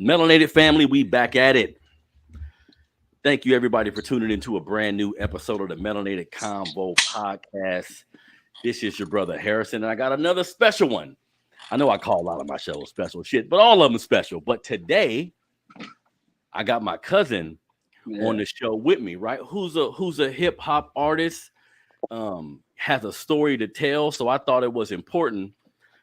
Melanated family, we back at it. Thank you, everybody, for tuning into a brand new episode of the Melanated Convo podcast. This is your brother Harrison, and I got another special one. I know I call a lot of my shows special shit, but all of them special. But today, I got my cousin on the show with me, right? Who's a hip hop artist, has a story to tell. So I thought it was important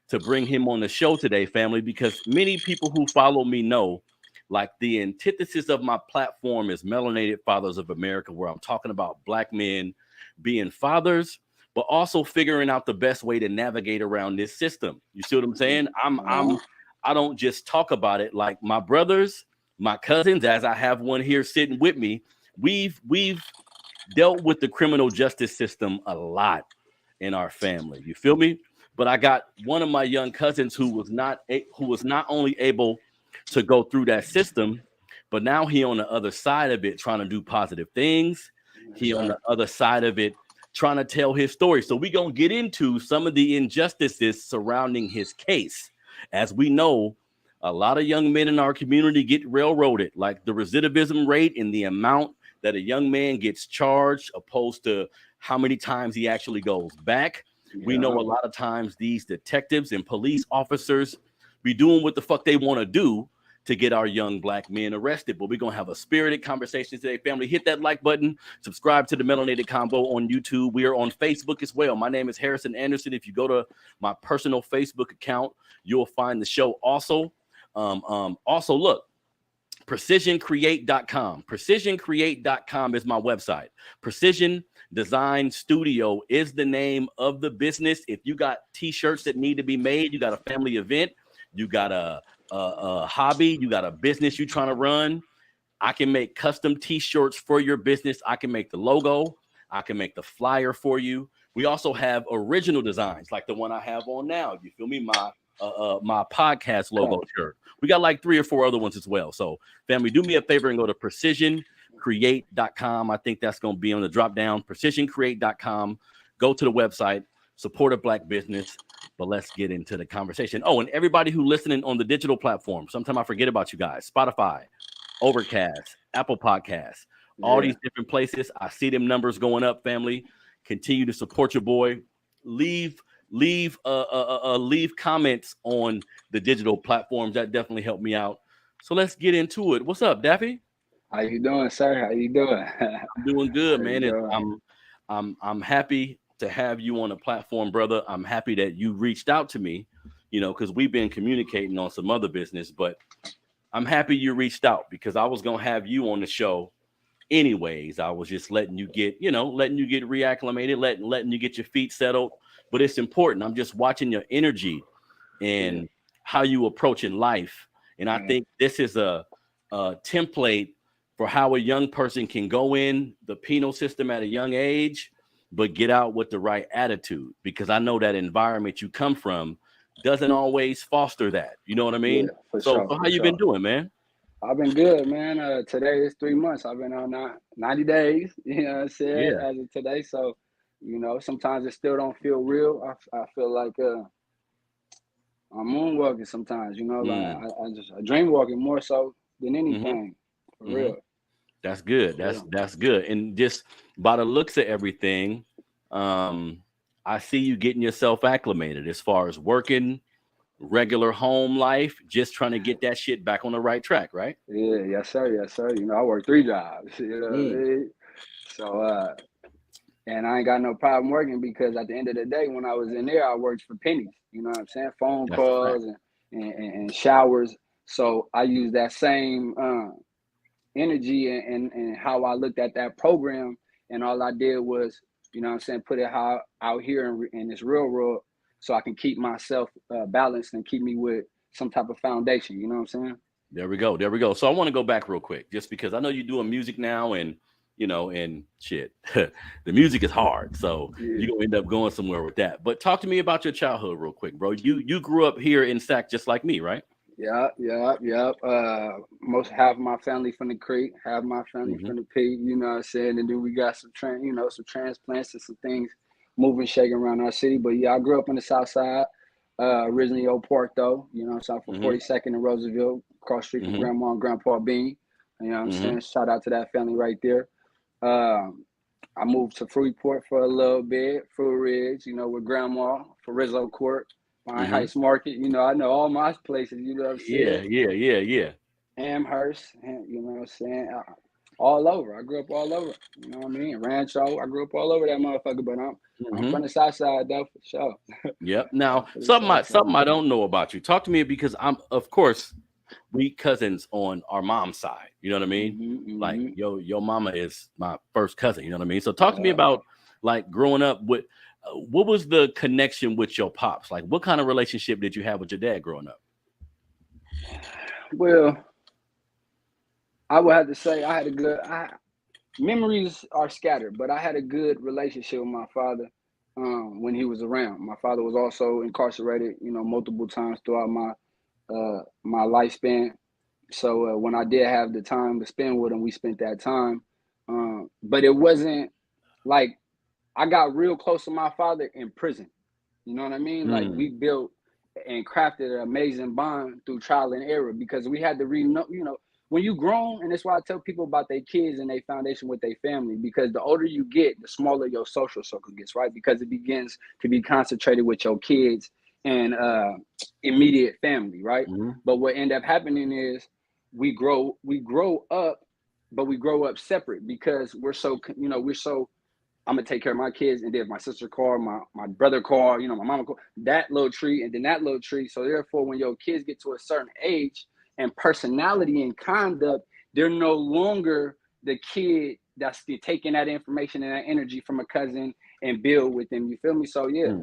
to bring him on the show today, family, because many people who follow me know, like, the antithesis of my platform is Melanated Fathers of America, where I'm talking about Black men being fathers, but also figuring out the best way to navigate around this system. You see what I'm saying? I don't just talk about it. Like, my brothers, my cousins, as I have one here sitting with me, we've dealt with the criminal justice system a lot in our family. You feel me? But I got one of my young cousins who was not only able to go through that system, but now he on the other side of it trying to do positive things. He on the other side of it trying to tell his story. So we're going to get into some of the injustices surrounding his case. As we know, a lot of young men in our community get railroaded, like the recidivism rate and the amount that a young man gets charged opposed to how many times he actually goes back. We know a lot of times these detectives and police officers be doing what the fuck they want to do to get our young Black men arrested. But we're going to have a spirited conversation today, family. Hit that like button. Subscribe to the Melanated Convo on YouTube. We are on Facebook as well. My name is Harrison Anderson. If you go to my personal Facebook account, you'll find the show also. Also, look, precisioncreate.com. Precisioncreate.com is my website. Precision Design Studio is the name of the business. If you got t-shirts that need to be made, you got a family event, you got a hobby, you got a business you trying to run, I can make custom t-shirts for your business. I can make the logo. I can make the flyer for you. We also have original designs like the one I have on now. You feel me? My podcast logo shirt. We got like 3 or 4 other ones as well. So, family, do me a favor and go to precisioncreate.com. I think that's going to be on the drop down. Precisioncreate.com. Go to the website, support a Black business. But let's get into the conversation. Oh, and everybody who listening on the digital platform, sometimes I forget about you guys. Spotify, Overcast, Apple Podcasts, all these different places. I see them numbers going up, family. Continue to support your boy. Leave comments on the digital platforms. That definitely helped me out. So let's get into it. What's up, Daffy? How you doing, sir? How you doing? I'm doing good, man. I'm happy to have you on the platform, brother. I'm happy that you reached out to me, because we've been communicating on some other business, but I'm happy you reached out because I was going to have you on the show anyways. I was just letting you get reacclimated, letting you get your feet settled. But it's important. I'm just watching your energy and how you approach in life. And I think this is a template for how a young person can go in the penal system at a young age, but get out with the right attitude, because I know that environment you come from doesn't always foster that. You know what I mean? So how you been doing, man? I've been good, man. Today is 3 months. I've been on 90 days, you know what I'm saying, as of today. So, sometimes it still don't feel real. I feel like I'm moonwalking sometimes, like I dream walking more so than anything, for real. That's good. That's good. And just by the looks of everything, I see you getting yourself acclimated as far as working, regular home life, just trying to get that shit back on the right track, right? Yeah, yes, sir. Yes, sir. I work 3 jobs, what I mean? So, and I ain't got no problem working, because at the end of the day, when I was in there, I worked for pennies, you know what I'm saying? Phone calls and showers. So I use that same energy and how I looked at that program, and all I did was, put it out here in this real world, so I can keep myself balanced and keep me with some type of foundation. You know what I'm saying? There we go. So I want to go back real quick, just because I know you're doing music now, and and shit, the music is hard, so you're gonna end up going somewhere with that. But talk to me about your childhood real quick, bro. You grew up here in Sac just like me, right? Yeah. Most half of my family from the creek, half my family from the P, you know what I'm saying? And then we got some some transplants and some things moving, shaking around our city. But yeah, I grew up on the South Side. Originally Old Park though, you know what I'm saying, from 42nd and Roosevelt, across the street from Grandma and Grandpa Bean. You know what I'm saying? Shout out to that family right there. I moved to Freeport for a little bit, Fruit Ridge, you know, with Grandma for Rizzo Court, behind Heights Market. You know, I know all my places, you know what I'm saying? Yeah. Amherst, you know what I'm saying? All over. I grew up all over. You know what I mean? Rancho. I grew up all over that motherfucker, but I'm from the South Side though, for sure. Yep. Now, something I don't know about you. Talk to me, because of course, we cousins on our mom's side. You know what I mean? Like your mama is my first cousin. You know what I mean? So talk to me about like growing up with. What was the connection with your pops? Like, what kind of relationship did you have with your dad growing up? Well, I would have to say I had a good. Memories are scattered, but I had a good relationship with my father when he was around. My father was also incarcerated, you know, multiple times throughout my lifespan. So when I did have the time to spend with him, we spent that time. But it wasn't like I got real close to my father in prison. You know what I mean? Like we built and crafted an amazing bond through trial and error because we had to you know, when you grown, and that's why I tell people about their kids and their foundation with their family, because the older you get, the smaller your social circle gets, right? Because it begins to be concentrated with your kids and immediate family, right? But what end up happening is we grow up, but we grow up separate because we're so, you know, I'm gonna take care of my kids, and then if my sister call, my brother call, you know, my mama call, that little tree, and then that little tree. So therefore, when your kids get to a certain age and personality and conduct, they're no longer the kid that's taking that information and that energy from a cousin and build with them. You feel me? So yeah,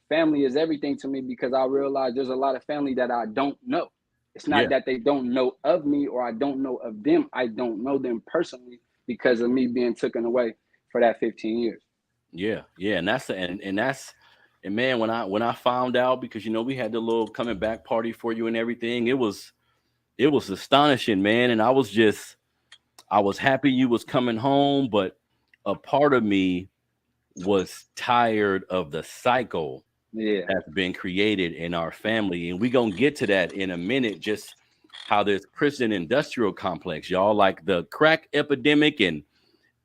family is everything to me because I realize there's a lot of family that I don't know. It's not that they don't know of me or I don't know of them. I don't know them personally because of me being taken away for that 15 years. Yeah, and and man, when I found out, because you know we had the little coming back party for you and everything, it was astonishing, man. And I was happy you was coming home, but a part of me was tired of the cycle that's been created in our family. And we gonna get to that in a minute, just how this prison industrial complex, y'all, like the crack epidemic and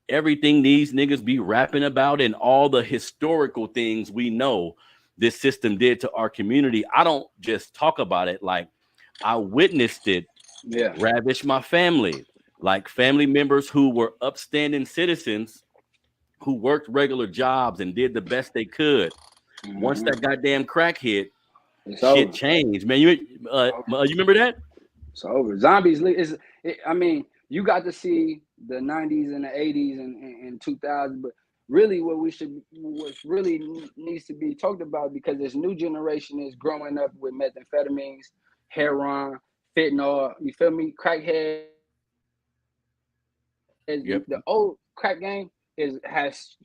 everything these niggas be rapping about and all the historical things we know this system did to our community. I don't just talk about it, like I witnessed it ravish my family, like family members who were upstanding citizens who worked regular jobs and did the best they could. Once that goddamn crack hit, shit changed, man. You remember that? It's over. Zombies is. I mean, you got to see the 90s and the 80s and 2000s, but really what really needs to be talked about, because this new generation is growing up with methamphetamines, heroin, fentanyl, you feel me? Crackheads. The old crack game has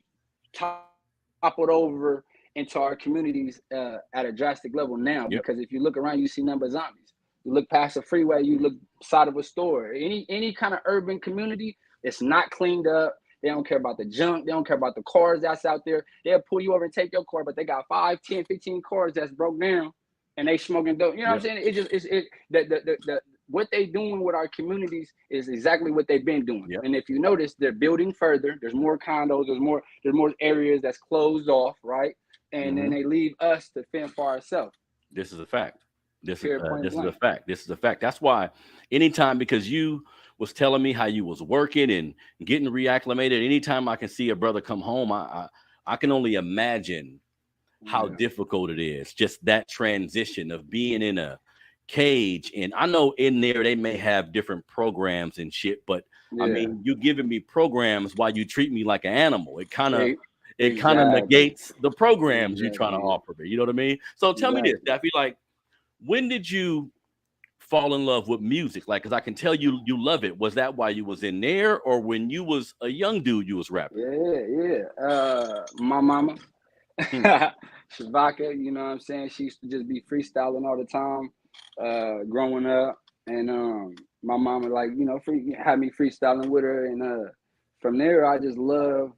toppled over into our communities at a drastic level now, because if you look around, you see number of zombies. You look past the freeway, you look side of a store. Any kind of urban community, it's not cleaned up. They don't care about the junk. They don't care about the cars that's out there. They'll pull you over and take your car, but they got 5, 10, 15 cars that's broke down and they smoking dope. You know what I'm saying? The what they doing with our communities is exactly what they've been doing. And if you notice, they're building further. There's more condos. There's more areas that's closed off, right? And then they leave us to fend for ourselves. This is a fact. This is a fact. This is a fact. That's why anytime, because you was telling me how you was working and getting reacclimated, anytime I can see a brother come home, I can only imagine how difficult it is. Just that transition of being in a cage. And I know in there they may have different programs and shit, but I mean, you giving me programs while you treat me like an animal. It kind of negates the programs you're trying to offer me. You know what I mean? So tell me this, Daffy, like, when did you fall in love with music? Like, because I can tell you love it. Was that while you was in there, or when you was a young dude you was rapping? My mama, Shavaka, you know what I'm saying? She used to just be freestyling all the time growing up. And my mama, like, you know, had me freestyling with her. And from there, I just love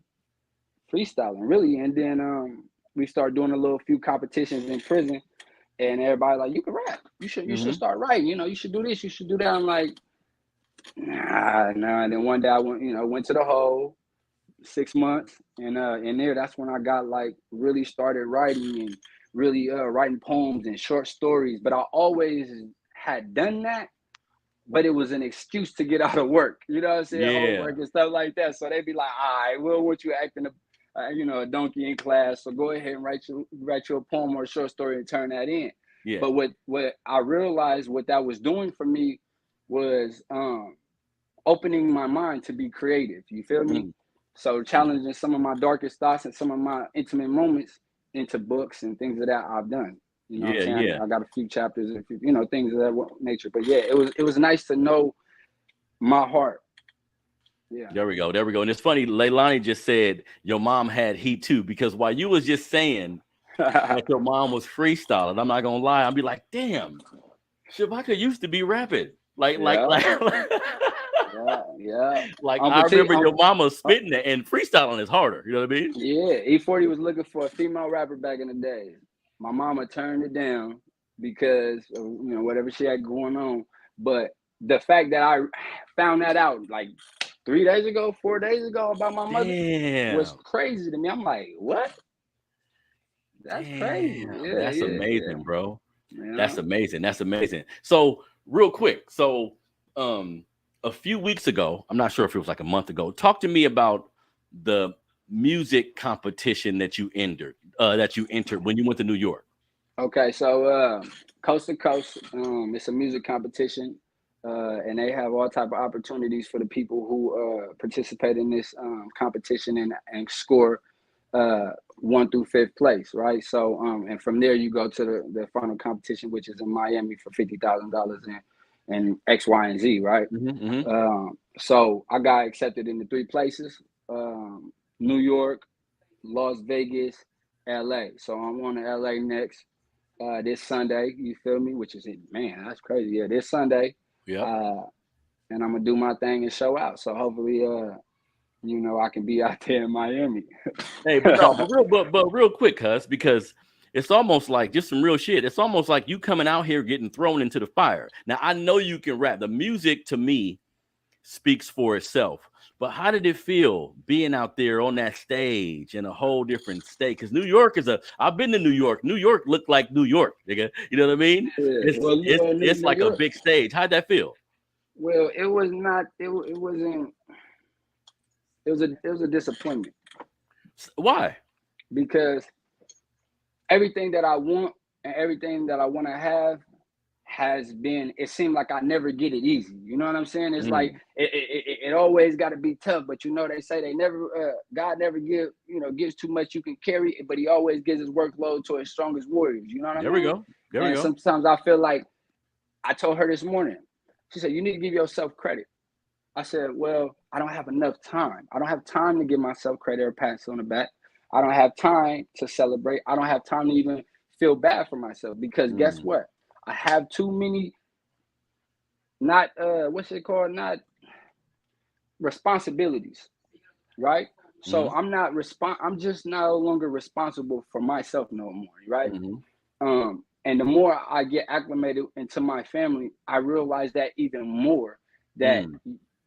freestyling, really. And then we started doing a few competitions in prison. And everybody like, you can rap. You should start writing. You know, you should do this. You should do that. I'm like, nah. And then one day I went to the hole, 6 months, and in there, that's when I got like really started writing and really writing poems and short stories. But I always had done that, but it was an excuse to get out of work. You know what I'm saying? Homework and stuff like that. So they'd be like, all right, we'll want you acting a donkey in class. So go ahead and write your poem or a short story and turn that in. Yeah. But what I realized what that was doing for me was opening my mind to be creative. You feel me? So challenging some of my darkest thoughts and some of my intimate moments into books and things of that I've done. You know what I'm saying? I got a few chapters, things of that nature. But yeah, it was nice to know my heart. Yeah. There we go. And it's funny, Leilani just said your mom had heat too, because while you was just saying that your mom was freestyling, I'm not gonna lie, I'd be like, damn, Shabaka used to be rapping. Like yeah. Like I remember your mama spitting it, and freestyling is harder. You know what I mean? Yeah, E40 was looking for a female rapper back in the day. My mama turned it down because of, whatever she had going on. But the fact that I found that out like 4 days ago about my mother was crazy to me. I'm like, what? That's crazy. Yeah, that's amazing, bro. Yeah. That's amazing. So real quick, a few weeks ago, I'm not sure if it was like a month ago, talk to me about the music competition that you entered when you went to New York. Okay, so Coast to Coast, it's a music competition, and they have all type of opportunities for the people who participate in this competition and score 1 through 5th place, right? So, and from there you go to the final competition, which is in Miami for $50,000 and X, Y, and Z, right? So I got accepted in the 3 places: New York, Las Vegas, LA. So I'm on to LA next this Sunday. You feel me? Which is, man, that's crazy. Yeah, this Sunday. Yeah. And I'm gonna do my thing and show out. So hopefully, I can be out there in Miami. Hey, but real quick, cuz, because it's almost like just some real shit. It's almost like you coming out here getting thrown into the fire. Now, I know you can rap. The music to me speaks for itself. But how did it feel being out there on that stage in a whole different state? Because New York I've been to New York. New York looked like New York, nigga. You know what I mean? Yeah. It's like a big stage. How'd that feel? Well, it was not. It wasn't. It was a disappointment. Why? Because everything that I want and everything that I want to have has been, it seemed like I never get it easy. You know what I'm saying? It's like it always got to be tough, but they say God never gives too much you can carry, but he always gives his workload to his strongest warriors. You know what I mean? There we go. Sometimes I feel like, I told her this morning, she said, you need to give yourself credit. I said, well, I don't have enough time. I don't have time to give myself credit or pats on the back. I don't have time to celebrate. I don't have time to even feel bad for myself, because guess what? I have too many, not responsibilities, right? So I'm just no longer responsible for myself no more, right? And the more I get acclimated into my family, I realize that even more, that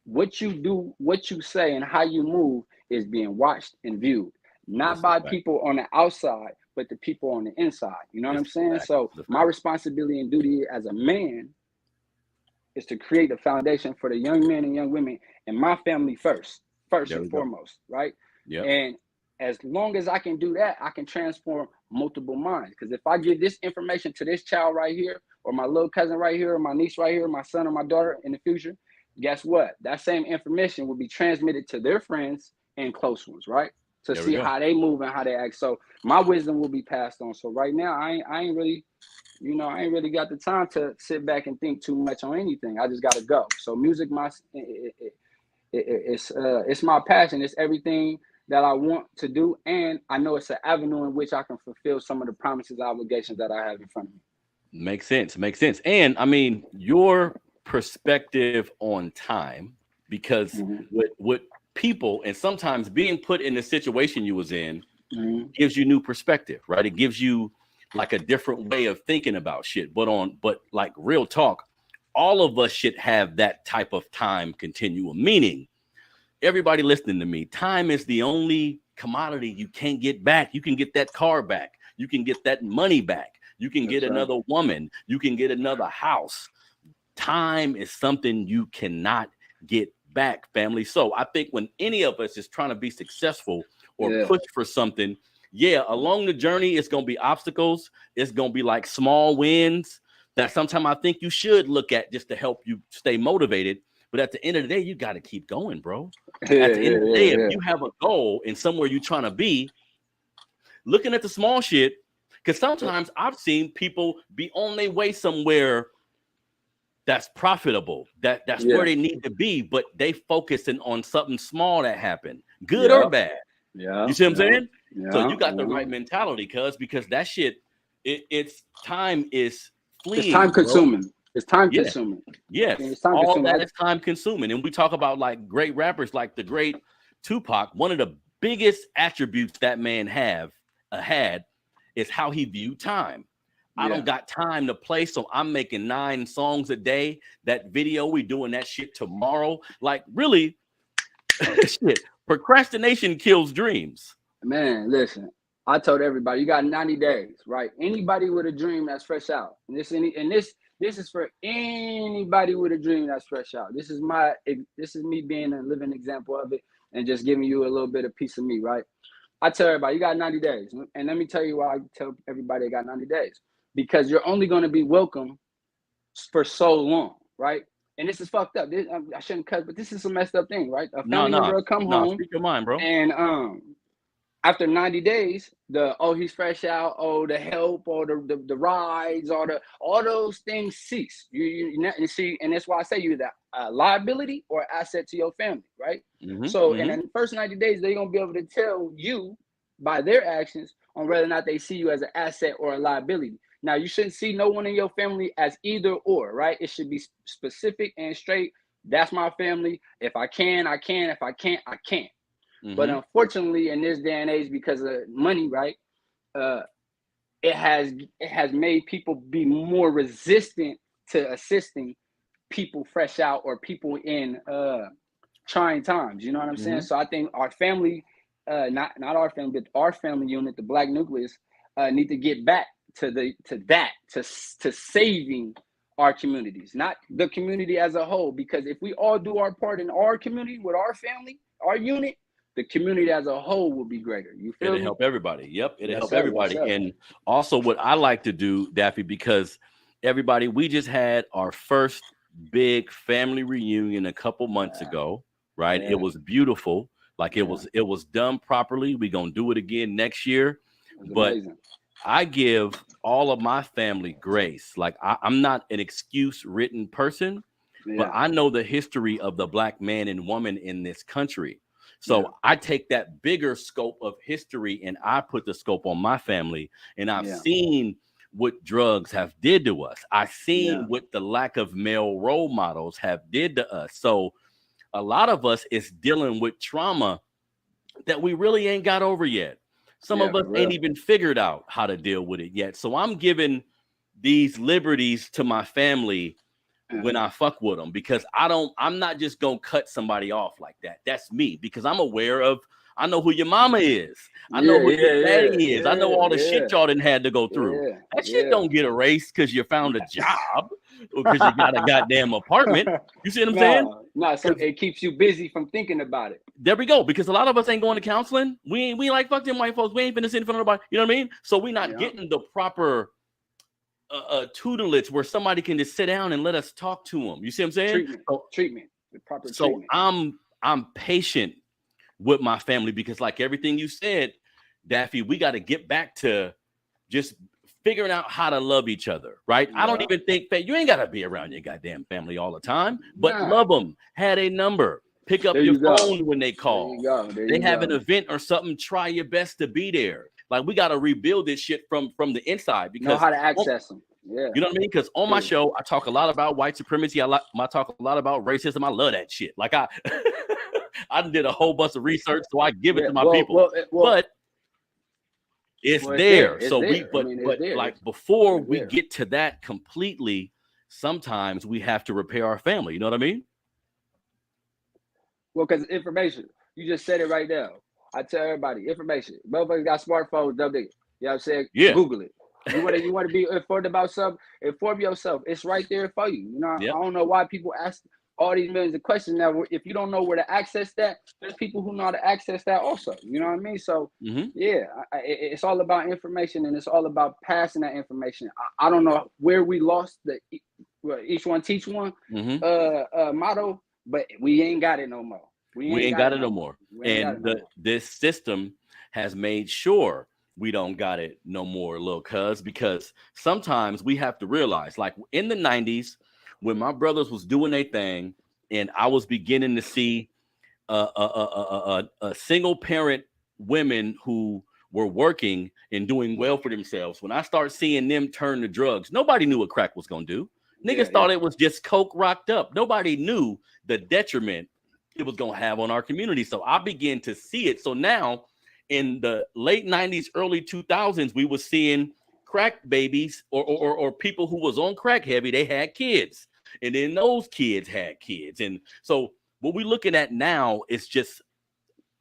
what you do, what you say, and how you move is being watched and viewed, not by people on the outside, but the people on the inside. You know what I'm saying? So my responsibility and duty as a man is to create a foundation for the young men and young women in my family first and foremost, right? Yeah. And as long as I can do that, I can transform multiple minds. Because if I give this information to this child right here, or my little cousin right here, or my niece right here, or my son or my daughter in the future, guess what? That same information will be transmitted to their friends and close ones, right? To see how they move and how they act. So my wisdom will be passed on. So right now, I ain't really got the time to sit back and think too much on anything. I just got to go. So music, it's my passion. It's everything that I want to do, and I know it's an avenue in which I can fulfill some of the promises, obligations that I have in front of me. Makes sense. And I mean, your perspective on time, because with people, and sometimes being put in the situation you was in gives you new perspective, right? It gives you like a different way of thinking about shit. But like real talk, all of us should have that type of time continuum. Meaning, everybody listening to me, time is the only commodity you can't get back. You can get that car back. You can get that money back. You can get another woman. You can get another house. Time is something you cannot get back, family. So I think when any of us is trying to be successful or push for something, along the journey, it's going to be obstacles. It's going to be like small wins that sometimes I think you should look at just to help you stay motivated. But at the end of the day, you got to keep going, bro. At the end of the day, if you have a goal and somewhere you're trying to be, looking at the small shit, because sometimes I've seen people be on their way somewhere that's profitable, that's where they need to be, but they focusing on something small that happened, good or bad. You see what I'm saying? So you got the right mentality, because that shit, it's time is fleeing. It's time consuming. Bro. It's time consuming. Yes, all that is time consuming. And we talk about like great rappers, like the great Tupac. One of the biggest attributes that man had is how he viewed time. I don't got time to play, so I'm making 9 songs a day. That video, we doing that shit tomorrow. Like, really, shit. Procrastination kills dreams. Man, listen, I told everybody, you got 90 days, right? Anybody with a dream that's fresh out. And this is for anybody with a dream that's fresh out. This is me being a living example of it and just giving you a little bit of piece of me, right? I tell everybody, you got 90 days. And let me tell you why I tell everybody they got 90 days. Because you're only going to be welcome for so long, right? And this is fucked up. I shouldn't cuss, but this is a messed up thing, right? A family member will come home. Speak your mind, bro. And after 90 days, he's fresh out, the help, or the rides, all those things cease. You see, and that's why I say you're the liability or asset to your family, right? So in the first 90 days, they're gonna be able to tell you by their actions on whether or not they see you as an asset or a liability. Now, you shouldn't see no one in your family as either or, right? It should be specific and straight. That's my family. If I can, I can. If I can't, I can't. But unfortunately, in this day and age, because of money, right, it has made people be more resistant to assisting people fresh out or people in trying times. You know what I'm saying? So I think our family, not our family, but our family unit, the Black nucleus, need to get back to saving our communities, not the community as a whole. Because if we all do our part in our community with our family, our unit, the community as a whole will be greater. You feel me? It'll help everybody. Yep, it'll help everybody. And also what I like to do, Daffy, because everybody, we just had our first big family reunion a couple months ago, right? It was beautiful. Like it was done properly. We're gonna do it again next year. But amazing. I give all of my family grace. Like I'm not an excuse written person, but I know the history of the Black man and woman in this country. So I take that bigger scope of history and I put the scope on my family. And I've seen what drugs have did to us. I've seen what the lack of male role models have did to us. So a lot of us is dealing with trauma that we really ain't got over yet. Some of us ain't even figured out how to deal with it yet. So I'm giving these liberties to my family when I fuck with them, because I'm not just gonna cut somebody off like that. That's me, because I'm aware of, I know who your mama is. I know who your daddy is. I know all the shit y'all didn't had to go through. That shit don't get erased because you found a job or because you got a goddamn apartment. You see what I'm saying? No, so it keeps you busy from thinking about it. There we go. Because a lot of us ain't going to counseling. We like, fuck them white folks. We ain't finna sit in front of nobody. You know what I mean? So we not getting the proper tutelage where somebody can just sit down and let us talk to them. You see what I'm saying? Treatment. The proper treatment. So I'm patient with my family, because like everything you said, Daffy, we got to get back to just figuring out how to love each other, right? I don't even think that you ain't got to be around your goddamn family all the time, but love them, had a number, pick up your phone when they call. They have an event or something, try your best to be there. Like we got to rebuild this shit from the inside, because know how to access them. Yeah. You know what I mean? Because on my show, I talk a lot about white supremacy. I talk a lot about racism. I love that shit. Like I did a whole bunch of research, so I give it to my people. Well, It's Well, there. It's So there. but It's there. like before It's we there. get to that completely, sometimes we have to repair our family. You know what I mean? Well, because information. You just said it right now. I tell everybody, information. Motherfuckers got smartphones, dumb nigga. You know what I'm saying? Yeah. Google it. You want to be informed about something, inform yourself. It's right there for you. You know, Yep. I don't know why people ask all these millions of questions now. If you don't know where to access that, there's people who know how to access that also. You know what I mean? So yeah, it's all about information, and it's all about passing that information. I don't know where we lost the each one teach one motto, but we ain't got it no more. We ain't got it no more. And this system has made sure we don't got it no more, little cuz, because sometimes we have to realize, like in the 90s, when my brothers was doing their thing, and I was beginning to see a single parent women who were working and doing well for themselves. When I start seeing them turn to drugs, nobody knew what crack was gonna do. Niggas thought it was just coke rocked up. Nobody knew the detriment it was gonna have on our community. So I began to see it. So now in the late 90s, early 2000s, we were seeing crack babies or people who was on crack heavy. They had kids, and then those kids had kids. And so what we're looking at now is just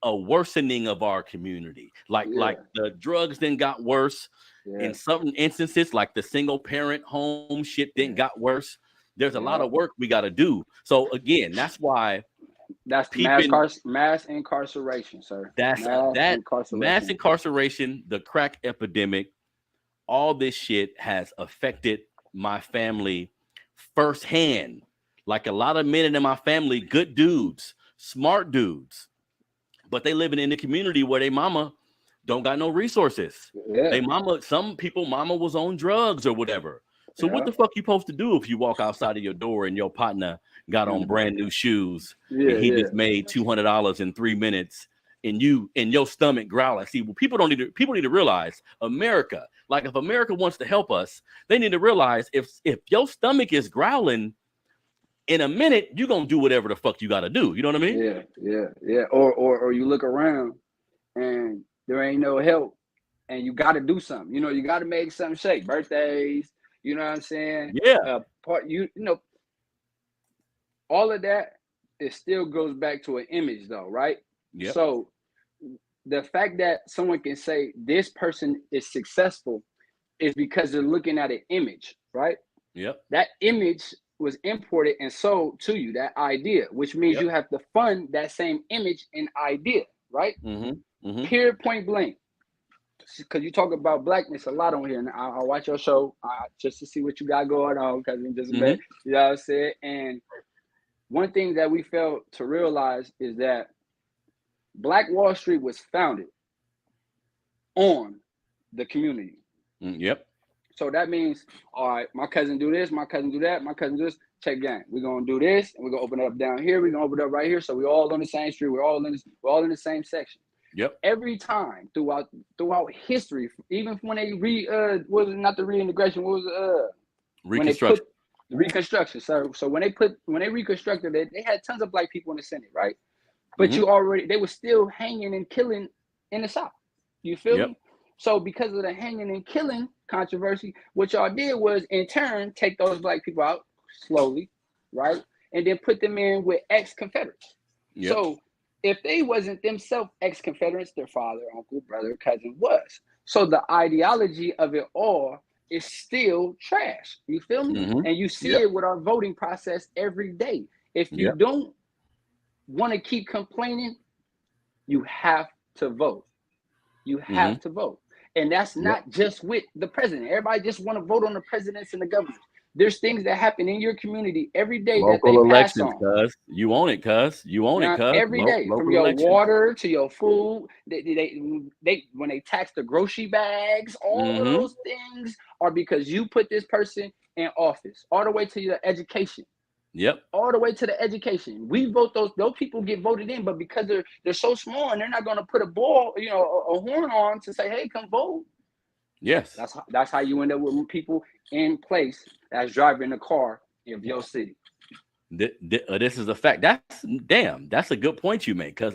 a worsening of our community. Like the drugs then got worse. In some instances, like the single parent home shit then got worse. There's a lot of work we got to do. So again, that's why that's mass incarceration, sir. That's mass incarceration, the crack epidemic, all this shit has affected my family firsthand. Like a lot of men in my family, good dudes, smart dudes, but they living in the community where they mama don't got no resources. They mama, some people mama was on drugs or whatever. So what the fuck you supposed to do if you walk outside of your door and your partner got on brand new shoes and he just made $200 in 3 minutes and your stomach growling? See, well, people need to realize America, like if America wants to help us, they need to realize if your stomach is growling in a minute, you're gonna do whatever the fuck you gotta do. You know what I mean? Yeah. Or you look around and there ain't no help and you gotta do something. You know, you gotta make something shake. Birthdays, you know what I'm saying? Yeah. You know, all of that, it still goes back to an image though, right? Yep. So the fact that someone can say this person is successful is because they're looking at an image, right? Yep. That image was imported and sold to you, that idea, which means you have to fund that same image and idea, right? Period, point blank. Because you talk about blackness a lot on here, and I watch your show just to see what you got going on, because I'm just you know what I'm saying? And one thing that we failed to realize is that Black Wall Street was founded on the community. Yep. So that means, all right, my cousin do this, my cousin do that, my cousin do this. Check gang. We're gonna do this, and we're gonna open it up down here. We're gonna open it up right here. So we're all on the same street. We're all in the same section. Yep. Every time throughout history, even when they was it not the reintegration? What was Reconstruction? Reconstruction. So when they reconstructed it, they had tons of black people in the Senate, right? But they were still hanging and killing in the South. You feel me? So because of the hanging and killing controversy, what y'all did was in turn take those black people out slowly, right? And then put them in with ex-Confederates. Yep. So if they wasn't themselves ex-Confederates, their father, uncle, brother, cousin was. So the ideology of it all is still trash. You feel me? And you see it with our voting process every day. If you don't want to keep complaining, you have to vote. You have to vote. And that's not just with the president. Everybody just want to vote on the presidents and the governors. There's things that happen in your community every day that they pass on. Cuz you own it, cuz you own it, cuz every day, from your water to your food. They when they tax the grocery bags, all of those things are because you put this person in office. All the way to your education. Yep. All the way to the education. We vote those people get voted in, but because they're so small and they're not going to put a ball, a horn on to say, hey, come vote. Yes. That's how you end up with people in place that's driving the car of your city. This is a fact. That's a good point you make, because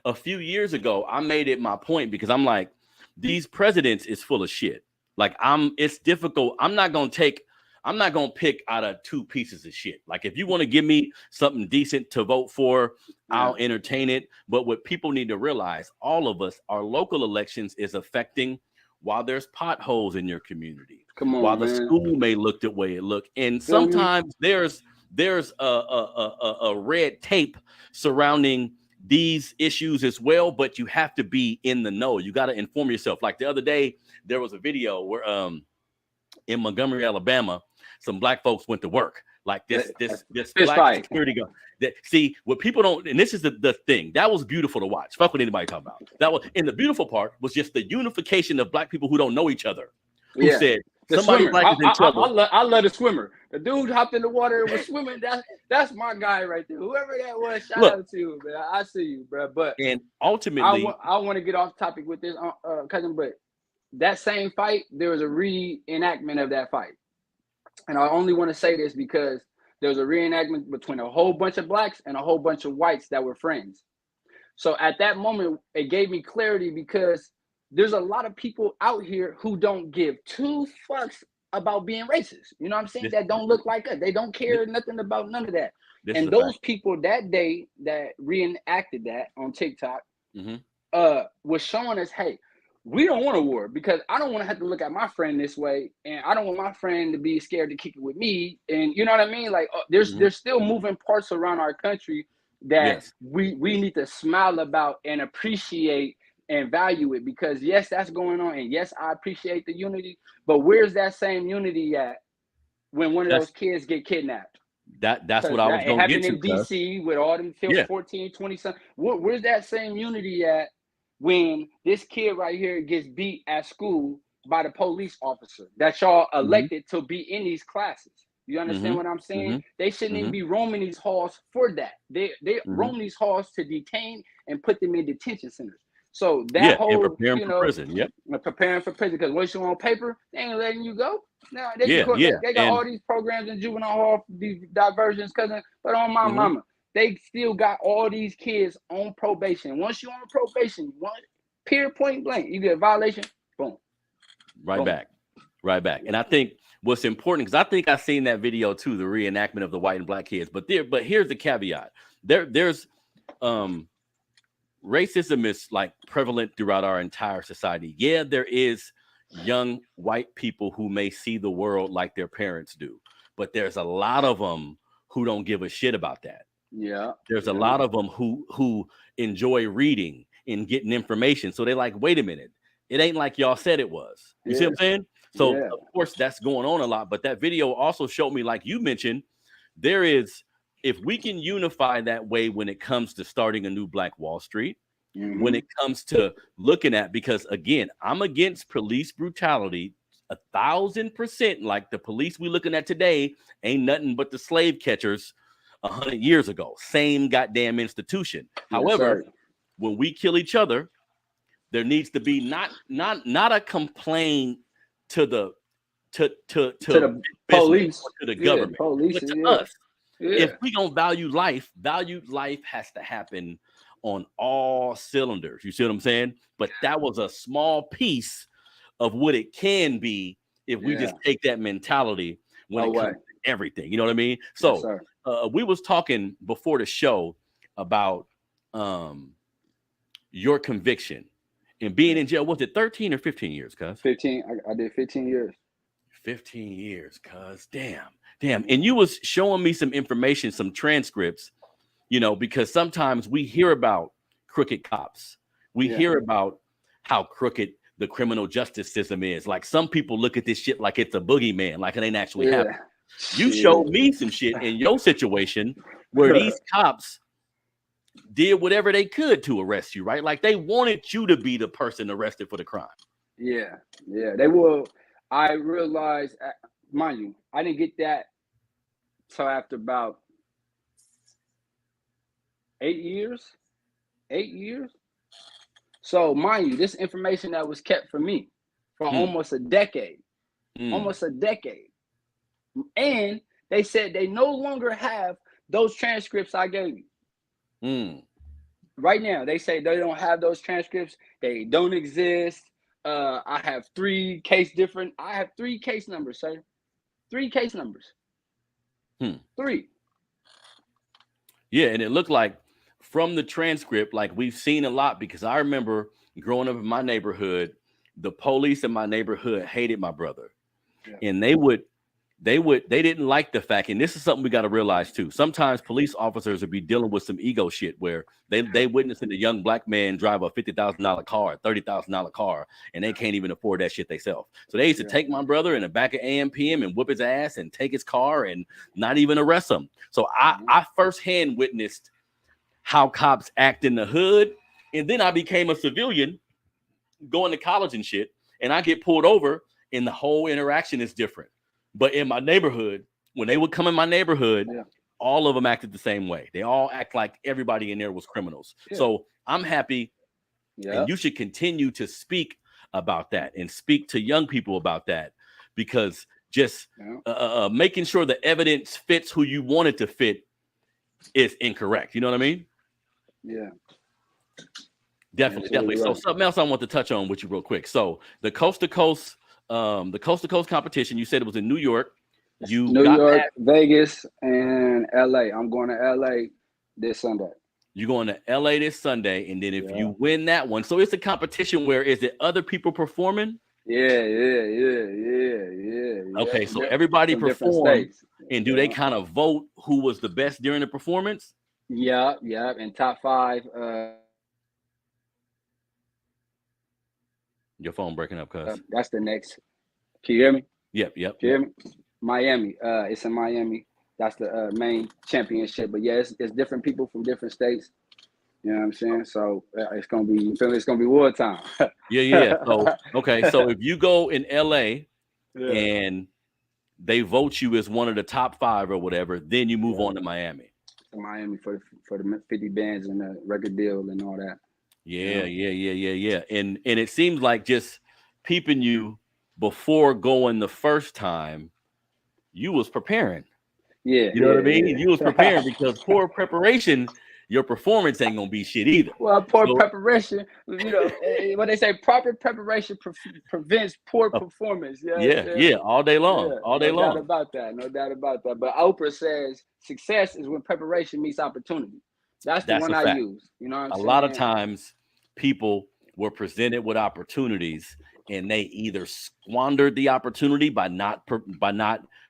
a few years ago I made it my point, because I'm like, these presidents is full of shit. Like it's difficult. I'm not gonna pick out of two pieces of shit. Like if you want to give me something decent to vote for, I'll entertain it. But what people need to realize, all of us, our local elections is affecting while there's potholes in your community. Come on, while the man. school may look the way it look. And sometimes there's a red tape surrounding these issues as well, but you have to be in the know. You got to inform yourself. Like the other day, there was a video where in Montgomery, Alabama, some black folks went to work. Like this black fight. Security guard. See, what people don't, and this is the thing that was beautiful to watch. Fuck what anybody talking about. That was, and the beautiful part was just the unification of black people who don't know each other. Who said somebody black is in trouble. I love the swimmer. The dude hopped in the water and was swimming. That's my guy right there. Whoever that was, shout out to you, man. I see you, bro. But and ultimately, I want to get off topic with this, cousin. But that same fight, there was a reenactment of that fight. And I only want to say this because there was a reenactment between a whole bunch of blacks and a whole bunch of whites that were friends. So at that moment, it gave me clarity because there's a lot of people out here who don't give two fucks about being racist. You know what I'm saying? That don't look like us. They don't care nothing about none of that. And those people that day that reenacted that on TikTok was showing us, hey, we don't want a war because I don't want to have to look at my friend this way, and I don't want my friend to be scared to kick it with me. And you know what I mean? Like there's still moving parts around our country that we need to smile about and appreciate and value it, because yes, that's going on, and yes, I appreciate the unity, but where's that same unity at when one of those kids get kidnapped? That's what I was going to get to. It happened in DC with all them 14, 20 something. Where's that same unity at when this kid right here gets beat at school by the police officer that y'all elected to be in these classes? You understand what I'm saying? They shouldn't even be roaming these halls for that. They roam these halls to detain and put them in detention centers. So that whole, preparing for prison. Preparing for prison, because once you're on paper, they ain't letting you go. Now they got all these programs in juvenile hall, these diversions, cousin. But on my mama, they still got all these kids on probation. Once you're on probation, period, point blank, you get a violation, boom. Right back. And I think what's important, because I think I seen that video too, the reenactment of the white and black kids. But here's the caveat. There's racism is like prevalent throughout our entire society. Yeah, there is young white people who may see the world like their parents do, but there's a lot of them who don't give a shit about that. There's a lot of them who enjoy reading and getting information. So they're like, wait a minute, it ain't like y'all said it was. You see what I'm saying? So of course that's going on a lot, but that video also showed me, like you mentioned, there is, if we can unify that way when it comes to starting a new Black Wall Street, when it comes to looking at, because again, I'm against police brutality 1,000%. Like the police we looking at today ain't nothing but the slave catchers 100 years ago. Same goddamn institution. However, when we kill each other, there needs to be not a complaint to the police, to the government, police, but to us. If we gonna value life has to happen on all cylinders. You see what I'm saying? But that was a small piece of what it can be if we just take that mentality when it comes to everything. You know what I mean? So we was talking before the show about your conviction and being in jail. Was it 13 or 15 years, cuz? 15. I did 15 years. 15 years, cuz. Damn. And you was showing me some information, some transcripts, you know, because sometimes we hear about crooked cops. We hear about how crooked the criminal justice system is. Like some people look at this shit like it's a boogeyman, like it ain't actually happening. You showed me some shit in your situation where these cops did whatever they could to arrest you, right? Like they wanted you to be the person arrested for the crime. Yeah, they will. I realized, mind you, I didn't get that till after about 8 years. So mind you, this information that was kept from me for almost a decade. And they said they no longer have those transcripts I gave you. Right now, they say they don't have those transcripts. They don't exist. I have 3 case numbers, sir. 3 case numbers. 3. Yeah, and it looked like from the transcript, like we've seen a lot, because I remember growing up in my neighborhood, the police in my neighborhood hated my brother. Yeah. And they didn't like the fact, and this is something we got to realize too. Sometimes police officers would be dealing with some ego shit where they witnessing a young black man drive a $50,000 car, $30,000 car, and they can't even afford that shit themselves. So they used to take my brother in the back of AMPM and whoop his ass and take his car and not even arrest him. So I firsthand witnessed how cops act in the hood, and then I became a civilian going to college and shit, and I get pulled over, and the whole interaction is different. But in my neighborhood, when they would come in my neighborhood, all of them acted the same way. They all act like everybody in there was criminals. Yeah. So I'm happy, and you should continue to speak about that and speak to young people about that, because just making sure the evidence fits who you want it to fit is incorrect. You know what I mean? Yeah. Definitely. So something else I want to touch on with you real quick. So the coast to coast competition, you said it was in New York. New York, Vegas, and LA. I'm going to LA this Sunday. You're going to LA this Sunday, and then if you win that one, so it's a competition where is it other people performing? Yeah. Okay, so everybody performs, and do they kind of vote who was the best during the performance? Yeah, and top 5. Your phone breaking up, cuz. That's the next. Can you hear me? Yep. Can you hear me? Miami. It's in Miami. That's the main championship. But yeah, it's different people from different states. You know what I'm saying? So it's gonna be wartime. Yeah. So okay, so if you go in LA and they vote you as one of the top 5 or whatever, then you move on to Miami. Miami for the 50 bands and the record deal and all that. Yeah. And it seems like just peeping you before going the first time, you was preparing. Yeah. You know what I mean? Yeah. You was preparing, because poor preparation, your performance ain't gonna be shit either. Well, preparation, what they say, proper preparation prevents poor performance. Yeah, all day long. All day long. No doubt about that. But Oprah says success is when preparation meets opportunity. That's the one I use. You know what I'm saying? A lot of times people were presented with opportunities, and they either squandered the opportunity by not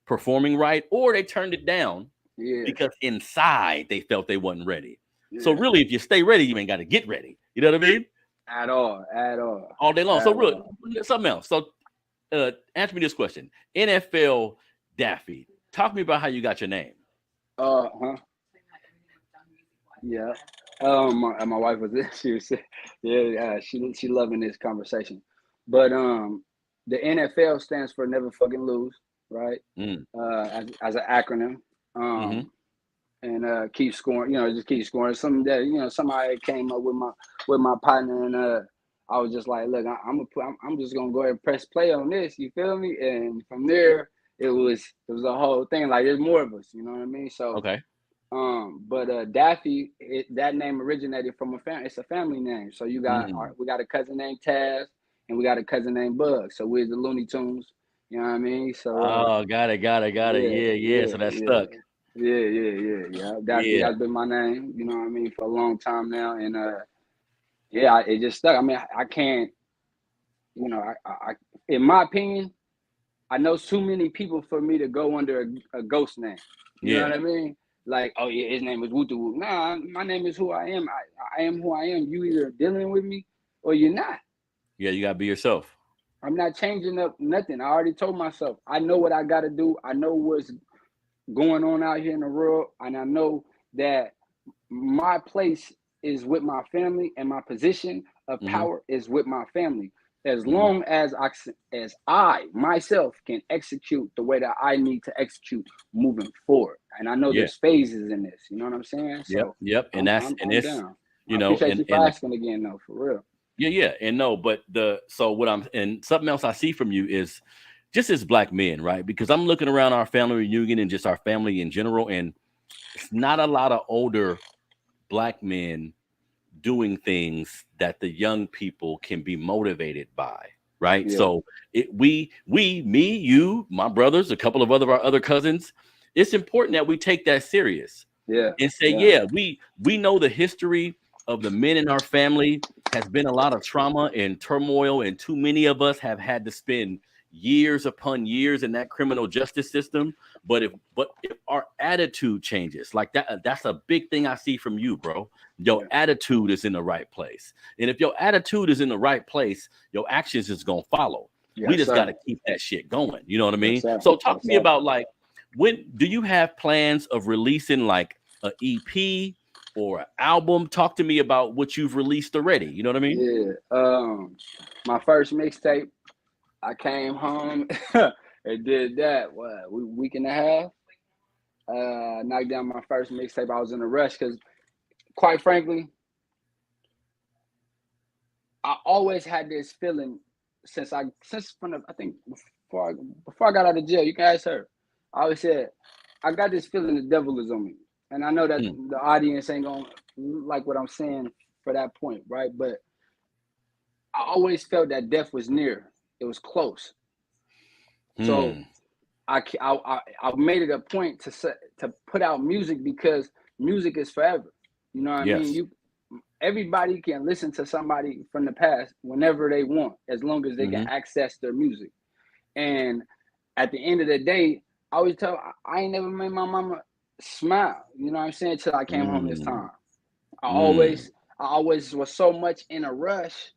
performing right, or they turned it down because inside they felt they wasn't ready. So really, if you stay ready, you ain't got to get ready. You know what I mean? At all. All day long. So really, something else. So answer me this question. NFL Daffy, talk to me about how you got your name. Yeah. My wife was there. She was she loving this conversation. But the NFL stands for never fucking lose, right? As an acronym. And keep scoring, just keep scoring. Something that somebody came up with my partner, and I was just like, look, I'm just gonna go ahead and press play on this. You feel me? And from there, it was a whole thing. Like, there's more of us. You know what I mean? So okay. But Daffy, that name originated from a family. It's a family name. So you got we got a cousin named Taz, and we got a cousin named Bug. So we're the Looney Tunes. You know what I mean? So got it. Yeah. So that's stuck. Yeah. That's been my name, you know what I mean, for a long time now. And it just stuck. I mean, I can't, I in my opinion, I know too many people for me to go under a ghost name. You know what I mean? Like, oh yeah, his name is Wooty Woo. Nah, my name is who I am. I am who I am. You either dealing with me or you're not. Yeah, you gotta be yourself. I'm not changing up nothing. I already told myself, I know what I gotta do. I know what's going on out here in the world, and I know that my place is with my family, and my position of power is with my family. As long as I myself can execute the way that I need to execute moving forward, and I know there's phases in this. You know what I'm saying? So yep. And I'm down. I appreciate you for asking again, though, for real. Yeah. And no, but something else I see from you is just as Black men, right? Because I'm looking around our family reunion and just our family in general, and it's not a lot of older Black men doing things that the young people can be motivated by. right? Yeah. So me, you, my brothers, a couple of our other cousins, it's important that we take that serious. Yeah. And say, yeah, we know the history of the men in our family has been a lot of trauma and turmoil, and too many of us have had to spend years upon years in that criminal justice system. But if our attitude changes, like that's a big thing I see from you, bro. Your attitude is in the right place. And if your attitude is in the right place, your actions is gonna follow. We just got to keep that shit going. You know what I mean? So talk to me about, like, when do you have plans of releasing like a EP or an album? Talk to me about what you've released already. You know what I mean? Yeah. My first mixtape, I came home and did that. What, week and a half? Knocked down my first mixtape. I was in a rush because, quite frankly, I always had this feeling since I think before I got out of jail. You can ask her. I always said, I got this feeling the devil is on me. And I know that the audience ain't gonna like what I'm saying for that point, right? But I always felt that death was near. It was close. So I made it a point to put out music because music is forever. You know what I mean? Everybody can listen to somebody from the past whenever they want, as long as they can access their music. And at the end of the day, I always tell, I ain't never made my mama smile. You know what I'm saying? Till I came home this time. I always was so much in a rush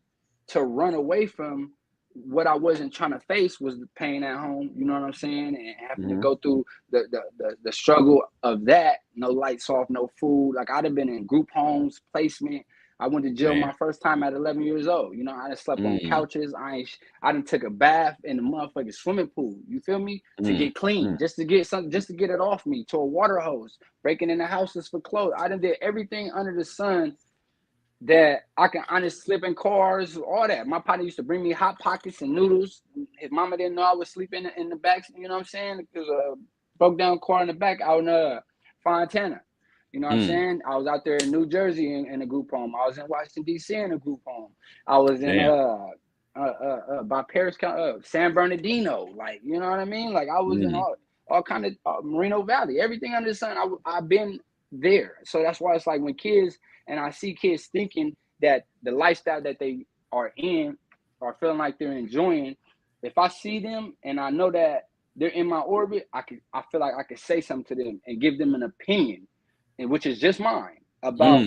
to run away from what I wasn't trying to face, was the pain at home. You know what I'm saying? And having to go through the struggle of that. No lights off, no food. Like, I'd have been in group homes, placement. I went to jail my first time at 11 years old. You know, I done slept on couches. I done took a bath in the motherfucking swimming pool. You feel me? To get clean, just to get it off me. To a water hose, breaking into houses for clothes. I done did everything under the sun that I can honestly slip in cars, all that. My partner used to bring me Hot Pockets and noodles. His mama didn't know I was sleeping in the back. You know what I'm saying? There's a broke down car in the back out in Fontana. You know what I'm saying? I was out there in New Jersey in a group home. I was in Washington, D.C. in a group home. I was in by Paris County, San Bernardino. Like, you know what I mean? Like, I was in all kind of Moreno Valley. Everything under the sun, I've been there. So that's why it's like, when kids, and I see kids thinking that the lifestyle that they are in or feeling like they're enjoying, if I see them and I know that they're in my orbit, I feel like I could say something to them and give them an opinion, and which is just mine, about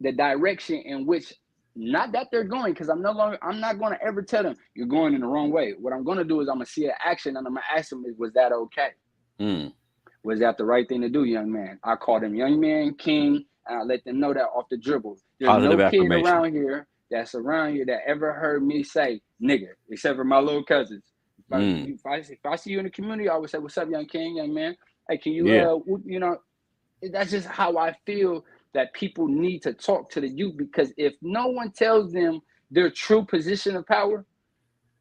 the direction in which, not that they're going, because I'm not going to ever tell them you're going in the wrong way. What I'm going to do is I'm going to see an action, and I'm going to ask them, was that okay? Was that the right thing to do, young man? I call them young man, king, and I let them know that off the dribble. There's Positive no kid affirmation around here that ever heard me say nigga, except for my little cousins. If I see you in the community, I would say, what's up, young king, young man? Hey, can you, you know, that's just how I feel that people need to talk to the youth, because if no one tells them their true position of power,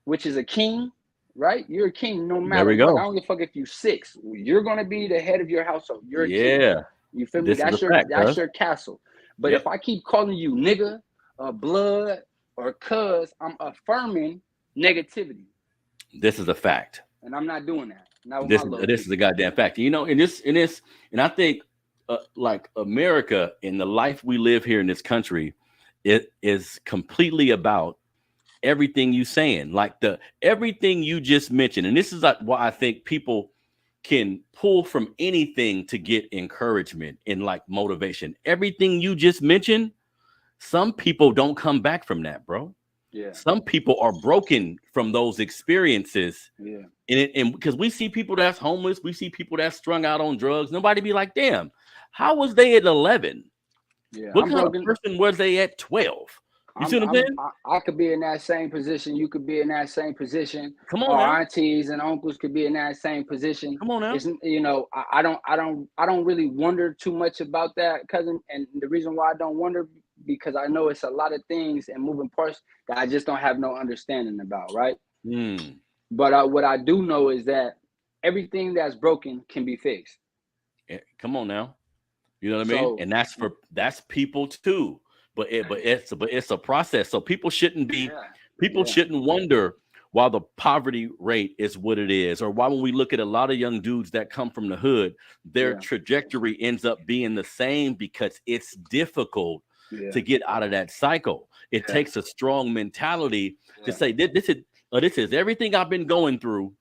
which is a king, right? You're a king no matter what. I don't give a fuck if you're 6. You're going to be the head of your household. You're a king. You feel me? That's your castle. But if I keep calling you nigga or blood or cuz, I'm affirming negativity. This is a fact. And I'm not doing that. This is a goddamn fact. You know, and I think like America and the life we live here in this country, it is completely about everything you saying, like everything you just mentioned. And this is like why I think people can pull from anything to get encouragement and like motivation. Everything you just mentioned, some people don't come back from that, bro. Yeah. Some people are broken from those experiences. Yeah. And because we see people that's homeless, we see people that's strung out on drugs. Nobody be like, damn, how was they at 11? Yeah. What kind of person was they at 12? You see what I'm saying? I could be in that same position. You could be in that same position. Come on, our aunties and uncles could be in that same position. Come on now. It's, you know, I don't really wonder too much about that, cousin. And the reason why I don't wonder, because I know it's a lot of things and moving parts that I just don't have no understanding about, right? But what I do know is that everything that's broken can be fixed. Come on now. You know what I mean? And that's people too. But it's a process. So people shouldn't shouldn't wonder while the poverty rate is what it is, or why when we look at a lot of young dudes that come from the hood, their trajectory ends up being the same because it's difficult to get out of that cycle. It takes a strong mentality to say this is everything I've been going through.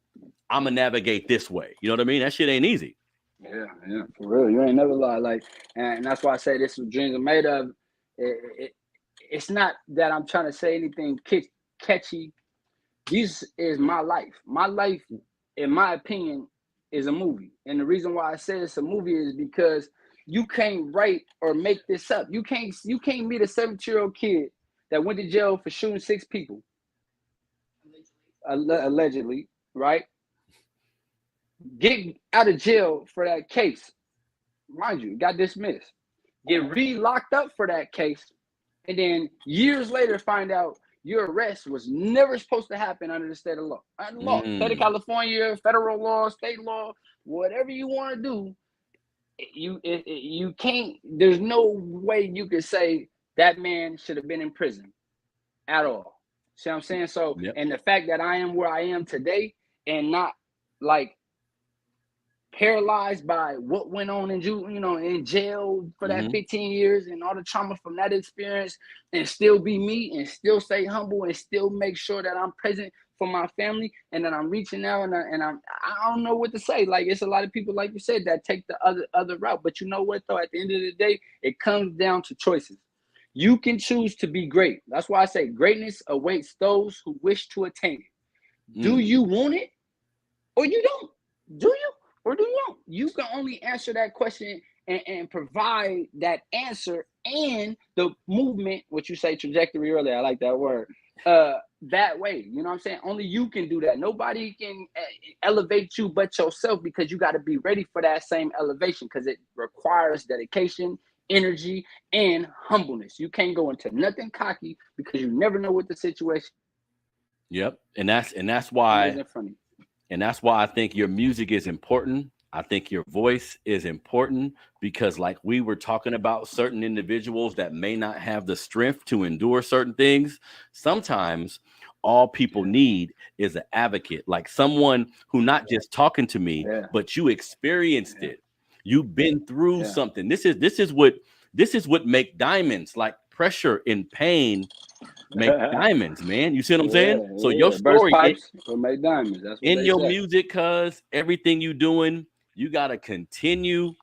I'm gonna navigate this way. You know what I mean? That shit ain't easy. Yeah, for real. You ain't never lie. Like, and that's why I say this is what dreams are made of. It's not that I'm trying to say anything catchy. This is my life. My life, in my opinion, is a movie. And the reason why I say it's a movie is because you can't write or make this up. You can't meet a 17-year-old kid that went to jail for shooting 6 people. Allegedly, right? Get out of jail for that case. Mind you, got dismissed. Get re-locked up for that case. And then years later find out your arrest was never supposed to happen under the state of law. State of California, federal law, state law, whatever you want to do, you can't, there's no way you could say that man should have been in prison at all. See what I'm saying? So, and the fact that I am where I am today and not like paralyzed by what went on in jail for that 15 years and all the trauma from that experience, and still be me and still stay humble and still make sure that I'm present for my family and that I'm reaching out and I don't know what to say. Like, it's a lot of people, like you said, that take the other route. But you know what though? At the end of the day, it comes down to choices. You can choose to be great. That's why I say greatness awaits those who wish to attain it. Do you want it or you don't? Do you? Or do you don't? You can only answer that question and provide that answer and the movement, what you say trajectory earlier, I like that word, that way. You know what I'm saying? Only you can do that. Nobody can elevate you but yourself, because you got to be ready for that same elevation, because it requires dedication, energy, and humbleness. You can't go into nothing cocky because you never know what the situation. Yep. And that's why. And that's why I think your music is important. I think your voice is important because, like we were talking about, certain individuals that may not have the strength to endure certain things. Sometimes all people need is an advocate, like someone who not just talking to me, but you experienced it. You've been through something. This is what make diamonds, like pressure and pain make diamonds, man. You see what I'm saying? So your story will make diamonds. That's what in your music, cuz everything you doing, you gotta continue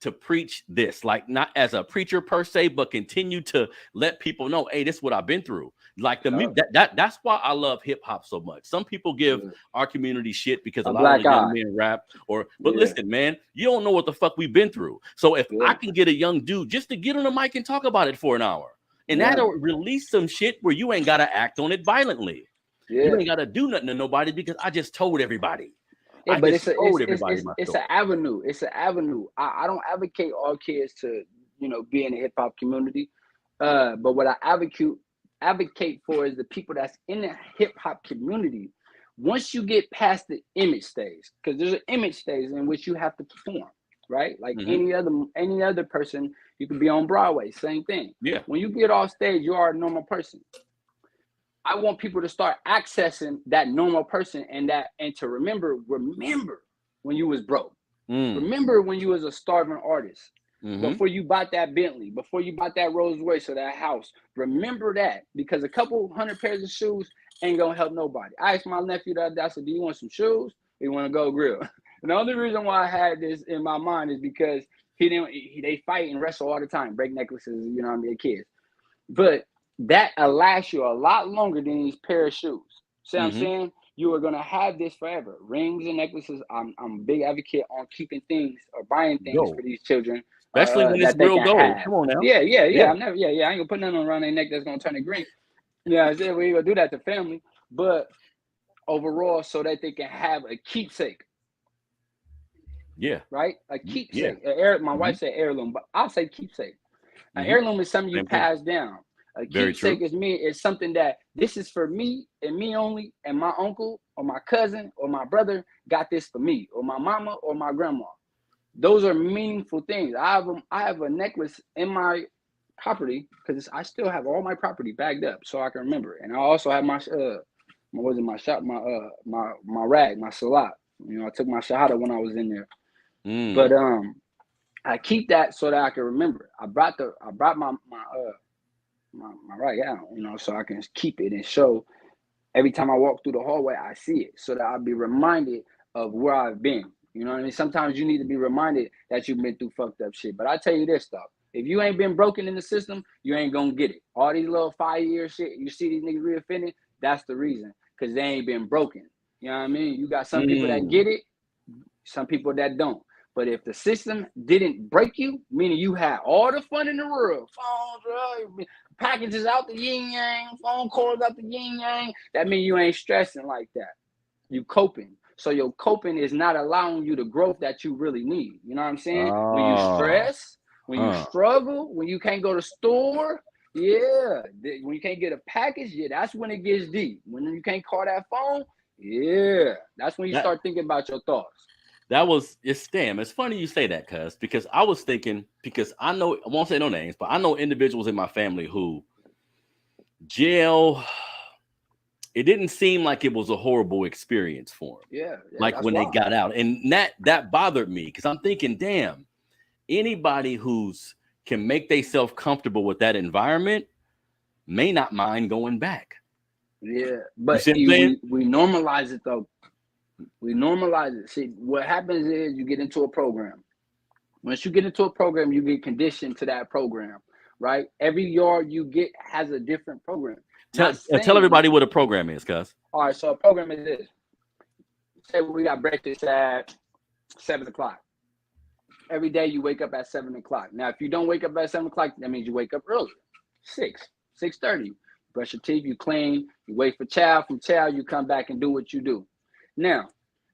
to preach this, like not as a preacher per se, but continue to let people know, hey, this is what I've been through. Like that's why I love hip hop so much. Some people give our community shit because a lot of the young men rap, but listen, man, you don't know what the fuck we've been through. So if I can get a young dude just to get on the mic and talk about it for an hour, and that'll release some shit where you ain't gotta act on it violently. You ain't gotta do nothing to nobody because I just told everybody. But it's an avenue. It's an avenue. I don't advocate all kids to be in the hip hop community. But what I advocate for is the people that's in the hip hop community. Once you get past the image stage, because there's an image stage in which you have to perform, right? Like any other person, you could be on Broadway, same thing. Yeah. When you get off stage, you are a normal person. I want people to start accessing that normal person and to remember when you was broke. Remember when you was a starving artist. Before you bought that Bentley, before you bought that Rolls Royce or that house. Remember that, because a couple hundred pairs of shoes ain't gonna help nobody. I asked my nephew the other day, I said, do you want some shoes? Or you want to go grill? And the only reason why I had this in my mind is because they fight and wrestle all the time, break necklaces, their kids. But that lasts you a lot longer than these pair of shoes. See what I'm saying? You are gonna have this forever. Rings and necklaces. I'm a big advocate on keeping things or buying things for these children, especially when it's real gold. Come on now. Yeah. I ain't gonna put nothing around their neck that's gonna turn it green. Yeah, I said we ain't gonna do that to family, but overall, so that they can have a keepsake. Yeah. Right. A keepsake. My wife said heirloom, but I'll say keepsake. An heirloom is something you pass down. A keepsake is something that this is for me and me only, and my uncle or my cousin or my brother got this for me, or my mama or my grandma. Those are meaningful things. I have a necklace in my property because I still have all my property bagged up so I can remember. And I also have my shot, my rag, my salat. You know, I took my shahada when I was in there. But I keep that so that I can remember. I brought my right out, you know, so I can keep it and show every time I walk through the hallway, I see it, so that I'll be reminded of where I've been. You know what I mean? Sometimes you need to be reminded that you've been through fucked up shit. But I tell you this stuff. If you ain't been broken in the system, you ain't gonna get it. All these little 5-year shit, you see these niggas reoffending, that's the reason. Because they ain't been broken. You know what I mean? You got some people that get it, some people that don't. But if the system didn't break you, meaning you had all the fun in the world, phones, packages out the yin yang, phone calls out the yin yang, that means you ain't stressing like that. You coping. So your coping is not allowing you the growth that you really need. You know what I'm saying? When you stress, when you struggle, when you can't go to store, yeah. When you can't get a package, yeah, that's when it gets deep. When you can't call that phone, yeah, that's when you start thinking about your thoughts. It's funny you say that, cuz, because I was thinking, because I know, I won't say no names, but I know individuals in my family who jail, it didn't seem like it was a horrible experience for them. Yeah, like when they got out. And that bothered me, because I'm thinking, damn, anybody who's can make themselves comfortable with that environment may not mind going back. Yeah, but we normalize it though. We normalize it. See, what happens is you get into a program. Once you get into a program, you get conditioned to that program, right? Every yard you get has a different program. Tell everybody what a program is, cuz. All right, so a program is this. Say we got breakfast at 7 o'clock. Every day you wake up at 7 o'clock. Now, if you don't wake up at 7 o'clock, that means you wake up early. 6:30. Brush your teeth, you clean, you wait for chow. From chow, you come back and do what you do. Now,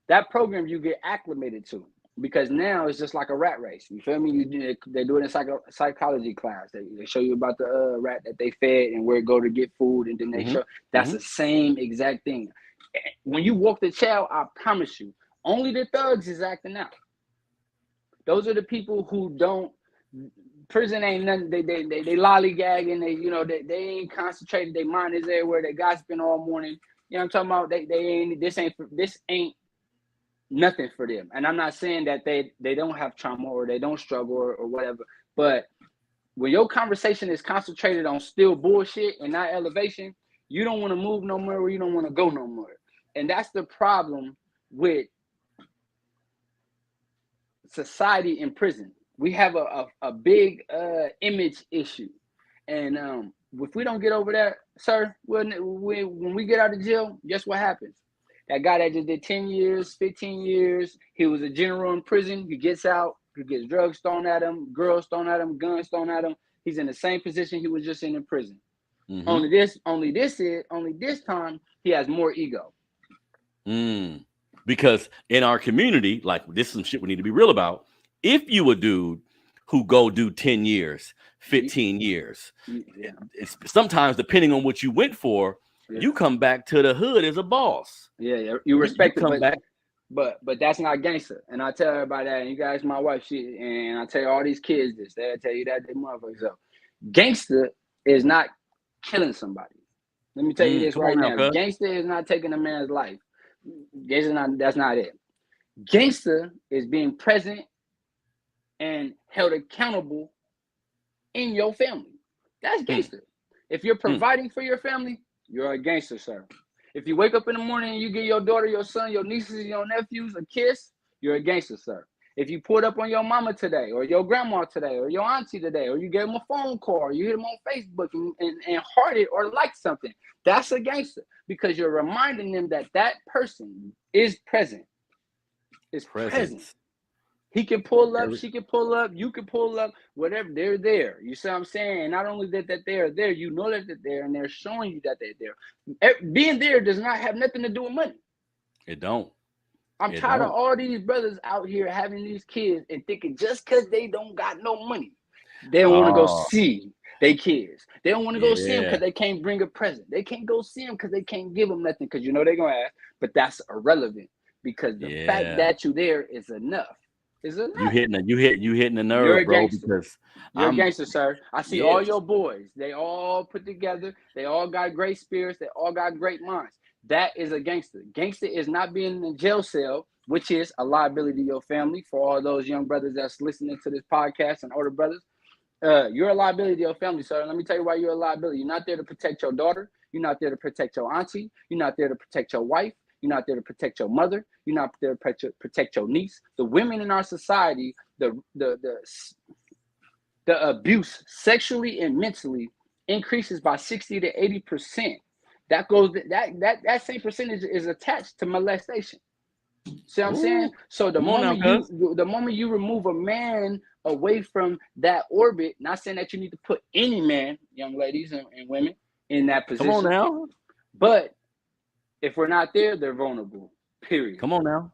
that program you get acclimated to, because now it's just like a rat race. You feel me? They do it in psychology class. They show you about the rat that they fed and where it go to get food, and then they show that's the same exact thing. When you walk the chow, I promise you, only the thugs is acting out. Those are the people who don't. Prison ain't nothing. They lollygagging. They ain't concentrated. Their mind is everywhere. They gossiping all morning. You know what I'm talking about? This ain't nothing for them. And I'm not saying that they don't have trauma or they don't struggle or whatever. But when your conversation is concentrated on still bullshit and not elevation, you don't want to move no more, or you don't want to go no more. And that's the problem with society in prison. We have a big image issue, and if we don't get over that, sir, when we get out of jail, guess what happens? That guy that just did 10 years, 15 years, he was a general in prison. He gets out, he gets drugs thrown at him, girls thrown at him, guns thrown at him. He's in the same position he was just in prison. Only this time he has more ego. Because in our community, like, this is some shit we need to be real about. If you a dude who go do 10 years, 15 years, sometimes depending on what you went for, you come back to the hood as a boss. Yeah, you respect it, come back. But that's not gangster. And I tell everybody that, and you guys, my wife, and I tell all these kids this, they'll tell you that they motherfuckers up. Gangster is not killing somebody. Let me tell you this right now. Gangster is not taking a man's life. That's not it. Gangster is being present and held accountable in your family. That's gangster. If you're providing for your family, you're a gangster, sir. If you wake up in the morning and you give your daughter, your son, your nieces, your nephews a kiss, you're a gangster, sir. If you pulled up on your mama today, or your grandma today, or your auntie today, or you gave them a phone call, or you hit them on Facebook and hearted or liked something, that's a gangster, because you're reminding them that that person is present. Is present. He can pull up, she can pull up, you can pull up, whatever, they're there. You see what I'm saying? And not only that they're there, you know that they're there, and they're showing you that they're there. Being there does not have nothing to do with money. It don't. I'm tired of all these brothers out here having these kids and thinking just because they don't got no money, they don't want to go see their kids. They don't want to go see them because they can't bring a present. They can't go see them because they can't give them nothing, because you know they're going to ask. But that's irrelevant, because the fact that you're there is enough. You hitting the nerve, you're a bro. Gangster. Because you're a gangster, sir. I see all your boys. They all put together. They all got great spirits. They all got great minds. That is a gangster. Gangster is not being in a jail cell, which is a liability to your family. For all those young brothers that's listening to this podcast and older brothers, you're a liability to your family, sir. Let me tell you why you're a liability. You're not there to protect your daughter. You're not there to protect your auntie. You're not there to protect your wife. You're not there to protect your mother. You're not there to protect your niece. The women in our society, the abuse sexually and mentally increases by 60 to 80%. That goes that same percentage is attached to molestation. See what I'm saying? So the moment you remove a man away from that orbit, not saying that you need to put any man, young ladies and women, in that position. Come on now. But if we're not there, they're vulnerable. Period. Come on now.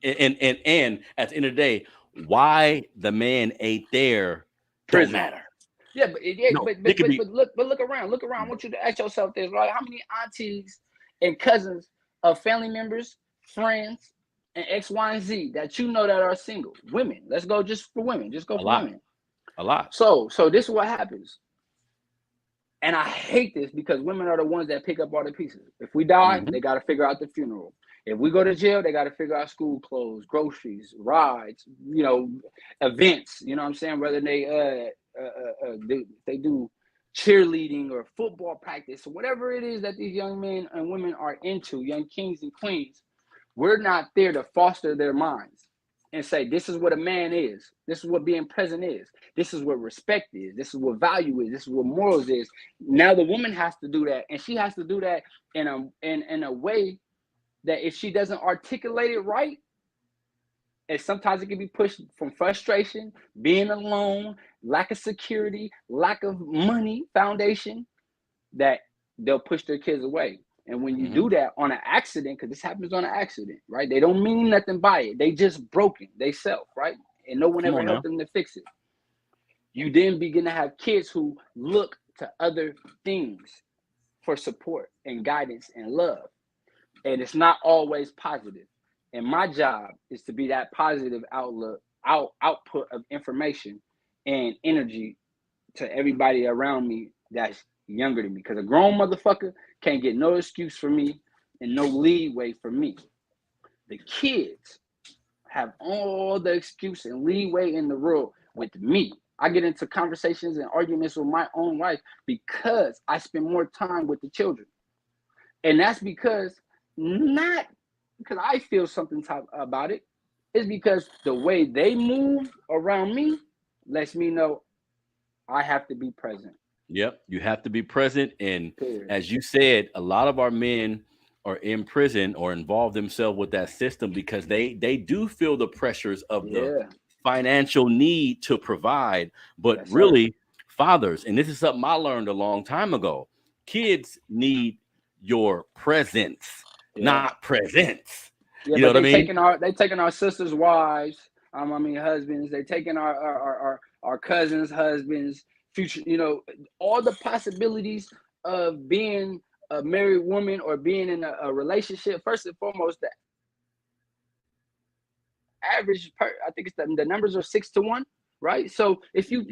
And at the end of the day, why the man ain't there don't matter. Yeah, but look around. Look around. I want you to ask yourself this, right? How many aunties and cousins of family members, friends, and X, Y, and Z that you know that are single? Women. Let's go just for women. Just go for women. A lot. So this is what happens. And I hate this because women are the ones that pick up all the pieces. If we die, they got to figure out the funeral. If we go to jail, they got to figure out school clothes, groceries, rides, events. You know what I'm saying? Whether they do cheerleading or football practice or whatever it is that these young men and women are into, young kings and queens, we're not there to foster their minds and say, this is what a man is. This is what being present is. This is what respect is. This is what value is. This is what morals is. Now the woman has to do that, and she has to do that in a way that if she doesn't articulate it right, and sometimes it can be pushed from frustration, being alone, lack of security, lack of money foundation, that they'll push their kids away. And when you do that on an accident, because this happens on an accident, right? They don't mean nothing by it. They just broken, they self, right? And no one ever helped them to fix it. You then begin to have kids who look to other things for support and guidance and love. And it's not always positive. And my job is to be that positive output of information and energy to everybody around me that's younger than me. Because a grown motherfucker can't get no excuse for me and no leeway for me. The kids have all the excuse and leeway in the world with me. I get into conversations and arguments with my own wife because I spend more time with the children. And that's because not because I feel something about it. It's because the way they move around me lets me know I have to be present. Yep, you have to be present. And as you said, a lot of our men are in prison or involve themselves with that system because they do feel the pressures of the financial need to provide. But really, fathers, and this is something I learned a long time ago, kids need your presence, not presents. Yeah, you know what I mean? They taking our sisters' wives, husbands. They taking our cousins' husbands, future, all the possibilities of being a married woman or being in a relationship. First and foremost, the average, I think it's the numbers are 6 to 1, right? So if you,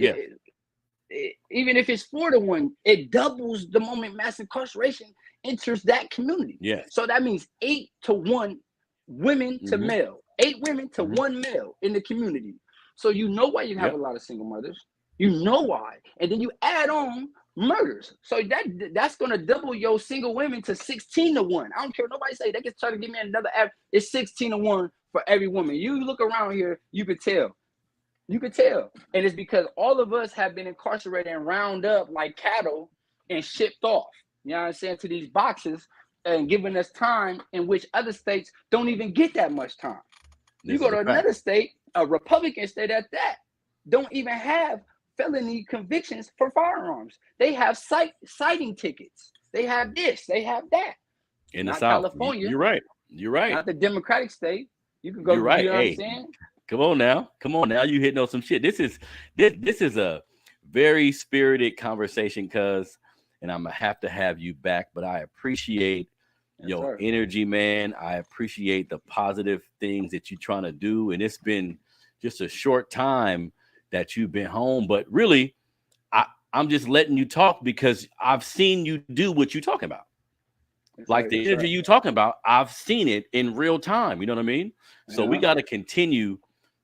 even if it's 4 to 1, it doubles the moment mass incarceration enters that community. Yeah. So that means 8 to 1 women to male, 8 women to 1 male in the community. So you know why you have a lot of single mothers. You know why. And then you add on murders. So that's going to double your single women to 16 to 1. I don't care what nobody say. They can try to give me another average. It's 16 to 1 for every woman. You look around here, you could tell. You could tell. And it's because all of us have been incarcerated and round up like cattle and shipped off, you know what I'm saying, to these boxes and giving us time in which other states don't even get that much time. You go to another state, a Republican state at that, don't even have felony convictions for firearms. They have citing tickets. They have this, they have that. In the South, California. You're right. You're right. Not the Democratic state. You can go. You're right. You know what I'm saying? Come on now. You hitting on some shit. This is a very spirited conversation, and I'm gonna have to have you back. But I appreciate your energy, man. I appreciate the positive things that you're trying to do, and it's been just a short time that you've been home, but really, I'm just letting you talk because I've seen you do what you're talking about. like the energy you talking about, I've seen it in real time. You know what I mean? So we got to continue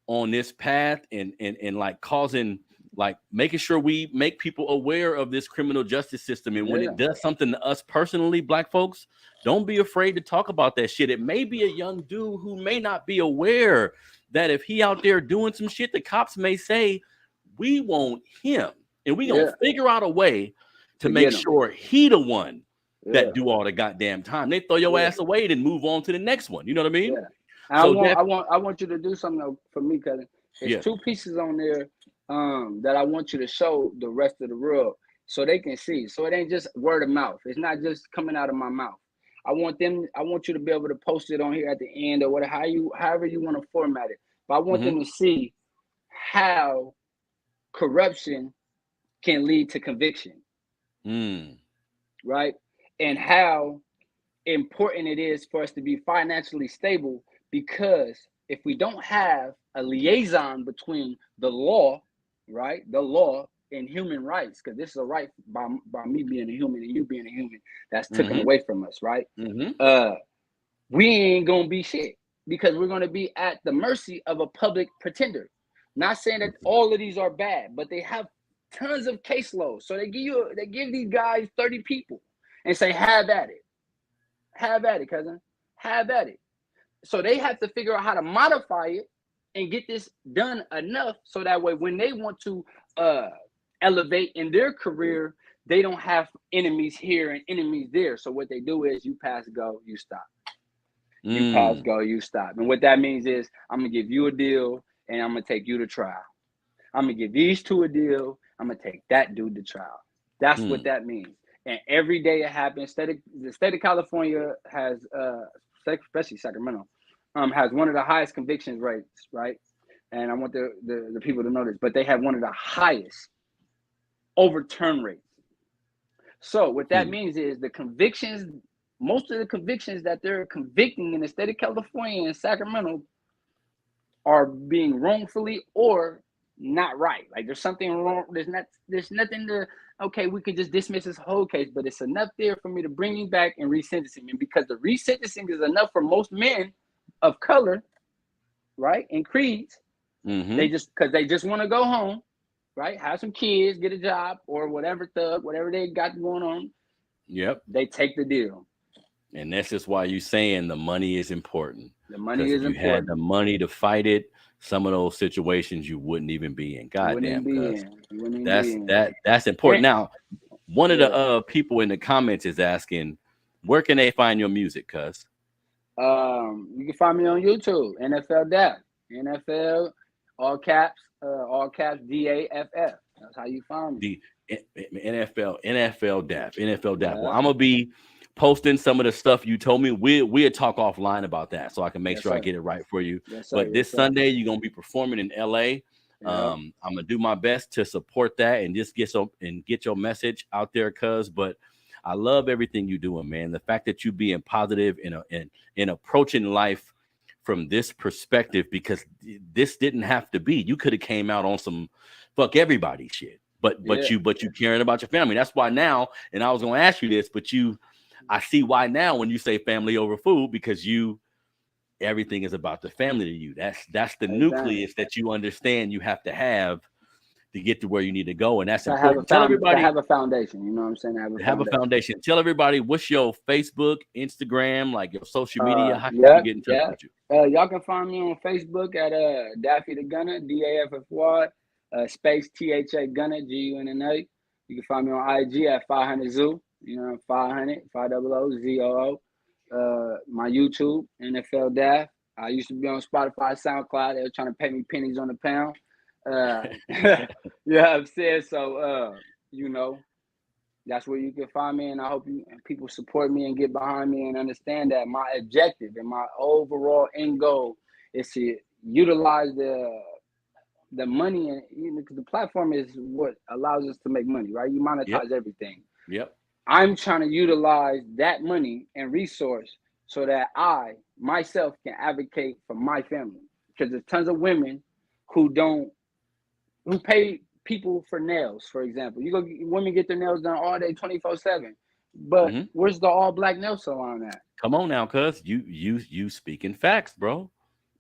on this path and like causing, like making sure we make people aware of this criminal justice system. And when it does something to us personally, Black folks, don't be afraid to talk about that shit. It may be a young dude who may not be aware that if he out there doing some shit, the cops may say, we want him. And we gonna figure out a way to make sure he the one that do all the goddamn time. They throw your ass away and move on to the next one. You know what I mean? Yeah. So I want you to do something though for me, cousin. There's 2 pieces on there that I want you to show the rest of the world so they can see. So it ain't just word of mouth. It's not just coming out of my mouth. I want you to be able to post it on here at the end or whatever, however you want to format it. But I want them to see how corruption can lead to conviction. Right? And how important it is for us to be financially stable, because if we don't have a liaison between the law, right? The law and human rights, because this is a right by me being a human and you being a human that's taken away from us, right? We ain't gonna be shit, because we're gonna be at the mercy of a public pretender. Not saying that all of these are bad, but they have tons of caseloads. So they give these guys 30 people and say, have at it. Have at it, cousin. Have at it. So they have to figure out how to modify it and get this done enough so that way when they want to elevate in their career, they don't have enemies here and enemies there. So what they do is you pass go, you stop. You pass go, you stop. And what that means is I'm going to give you a deal and I'm going to take you to trial. I'm going to give these 2 a deal. I'm going to take that dude to trial. That's what that means. And every day it happens. The state of California has, especially Sacramento, has one of the highest convictions rates, right? And I want the people to know this, but they have one of the highest overturn rates. So what that means is the convictions, most of the convictions that they're convicting in the state of California and Sacramento are being wrongfully or not right. Like there's something wrong. There's nothing to, okay, we could just dismiss this whole case, but it's enough there for me to bring you back and resentence him. And because the resentencing is enough for most men of color, right, and creeds, they just want to go home, right, have some kids, get a job, or whatever they got going on. They take the deal. And that's just why you're saying the money is important. The money is important. If you had the money to fight it, some of those situations you wouldn't even be in. Goddamn, that's important. Now, one of the people in the comments is asking, where can they find your music, cuz? You can find me on YouTube, NFL Daff. NFL, all caps, DAFF. That's how you find me. NFL Daff. Well, I'm gonna be posting some of the stuff you told me. We'll talk offline about that so I can make sure I get it right for you. But this Sunday you're gonna be performing in LA. I'm gonna do my best to support that and just get your message out there, cuz. But I love everything you're doing, man. The fact that you being positive in approaching life from this perspective, because this didn't have to be. You could have came out on some fuck everybody shit. But you caring about your family. That's why now, and I was gonna ask you this, but I see why now when you say family over food, because everything is about the family to you. That's the nucleus that you understand you have to get to where you need to go, and that's important. Tell everybody have a foundation. You know what I'm saying? Have a foundation. Tell everybody what's your Facebook, Instagram, like your social media. How can you get in touch with you? Y'all can find me on Facebook at Daffy the Gunner, DAFFY, space THA Gunner, GUNNA. You can find me on IG at 500 Zoo. 500 ZOO. My YouTube, NFL Daff. I used to be on Spotify, SoundCloud. They were trying to pay me pennies on the pound. Yeah, I'm saying so. That's where you can find me, and I hope people support me and get behind me and understand that my objective and my overall end goal is to utilize the money, and because the platform is what allows us to make money, right? You monetize everything. I'm trying to utilize that money and resource so that I myself can advocate for my family, because there's tons of women who pay people for nails, for example. Women get their nails done all day, 24/7. But where's the all black nail salon at? Come on now, cuz you speaking facts, bro.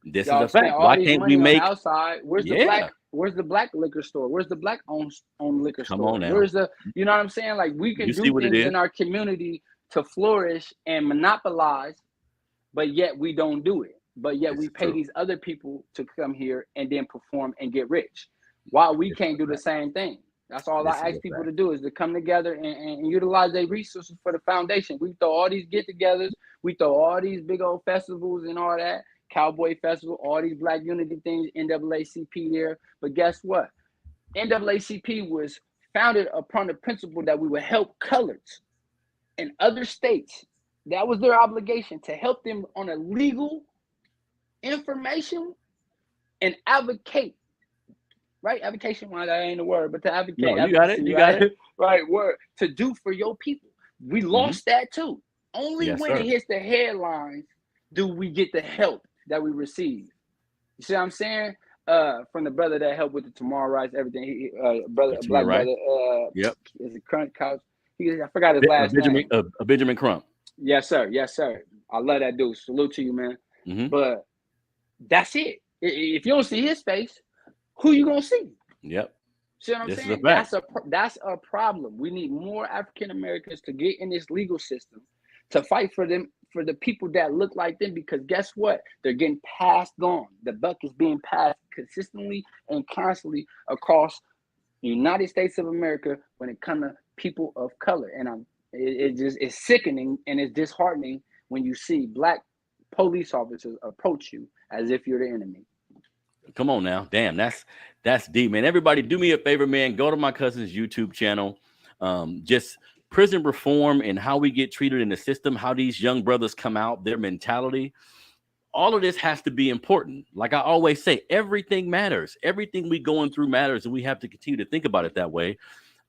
This Y'all is a fact. spend all Why these can't money we on the make outside. Where's the black? Where's the black liquor store? Where's the black owned liquor Come store? on now. Where's the, you know what I'm saying? Like, we can do things in our community to flourish and monopolize, but yet we don't do it. But yet we pay these other people to come here and then perform and get rich. While we can't do the same thing. That's all I ask people to do, is to come together and utilize their resources for the foundation. We throw all these get-togethers. We throw all these big old festivals and all that. Cowboy Festival, all these Black Unity things, NAACP there. But guess what? NAACP was founded upon the principle that we would help coloreds in other states. That was their obligation, to help them on a legal information and advocate. Right? Advocation, well, that ain't a word, but to advocate. No, you got it. You got it. Right, word. To do for your people. We lost that too. Only when it hits the headlines do we get the help that we receive. You see what I'm saying? From the brother that helped with the Tomorrow Rights, everything. Brother, black brother. Yep. Is it Crunch Couch? I forgot his last name. Benjamin Crump. Yes, sir. Yes, sir. I love that dude. Salute to you, man. But that's it. If you don't see his face, who you gonna see? Yep. See what I'm saying? That's a problem. We need more African Americans to get in this legal system to fight for them, for the people that look like them, because guess what? They're getting passed on. The buck is being passed consistently and constantly across the United States of America when it comes to people of color. And it's sickening and it's disheartening when you see Black police officers approach you as if you're the enemy. Come on now. Damn, that's deep, man. Everybody do me a favor, man. Go to my cousin's YouTube channel. Just prison reform and how we get treated in the system, how these young brothers come out, their mentality. All of this has to be important. Like I always say, everything matters. Everything we going through matters, and we have to continue to think about it that way.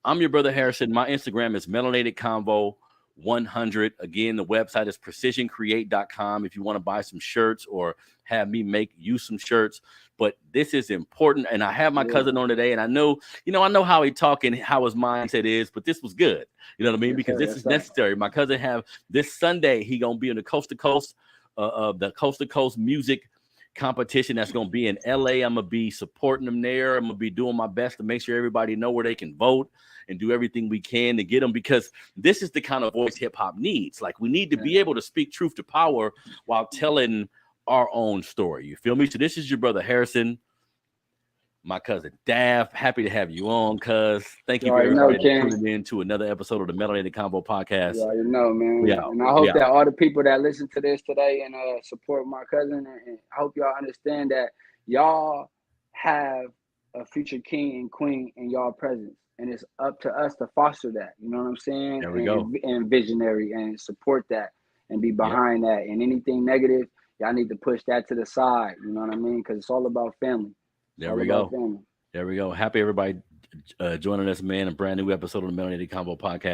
I'm your brother Harrison. My Instagram is melanatedconvo100. Again, the website is precisioncreate.com if you want to buy some shirts or have me make you some shirts. But this is important, and I have my cousin on today, and I know how he talk and how his mindset is, but this was good. You know what I mean? Because this is necessary. My cousin have this Sunday, he gonna be in the coast to coast music competition that's gonna be in LA. I'm gonna be supporting them there. I'm gonna be doing my best to make sure everybody know where they can vote and do everything we can to get them, because this is the kind of voice hip hop needs. Like, we need to be able to speak truth to power while telling our own story. You feel me? So this is your brother Harrison, my cousin Daff. Happy to have you on, cuz. Thank you very much for tuning in to another episode of the Melanated Convo podcast. You already know, man. And I hope that all the people that listen to this today and support my cousin, and I hope y'all understand that y'all have a future king and queen in y'all presence. And it's up to us to foster that. You know what I'm saying? There we go. And visionary, and support that and be behind that. And anything negative, y'all need to push that to the side. You know what I mean? Because it's all about family. There we go. There we go. Happy everybody joining us, man. A brand new episode of the Melanated Convo podcast.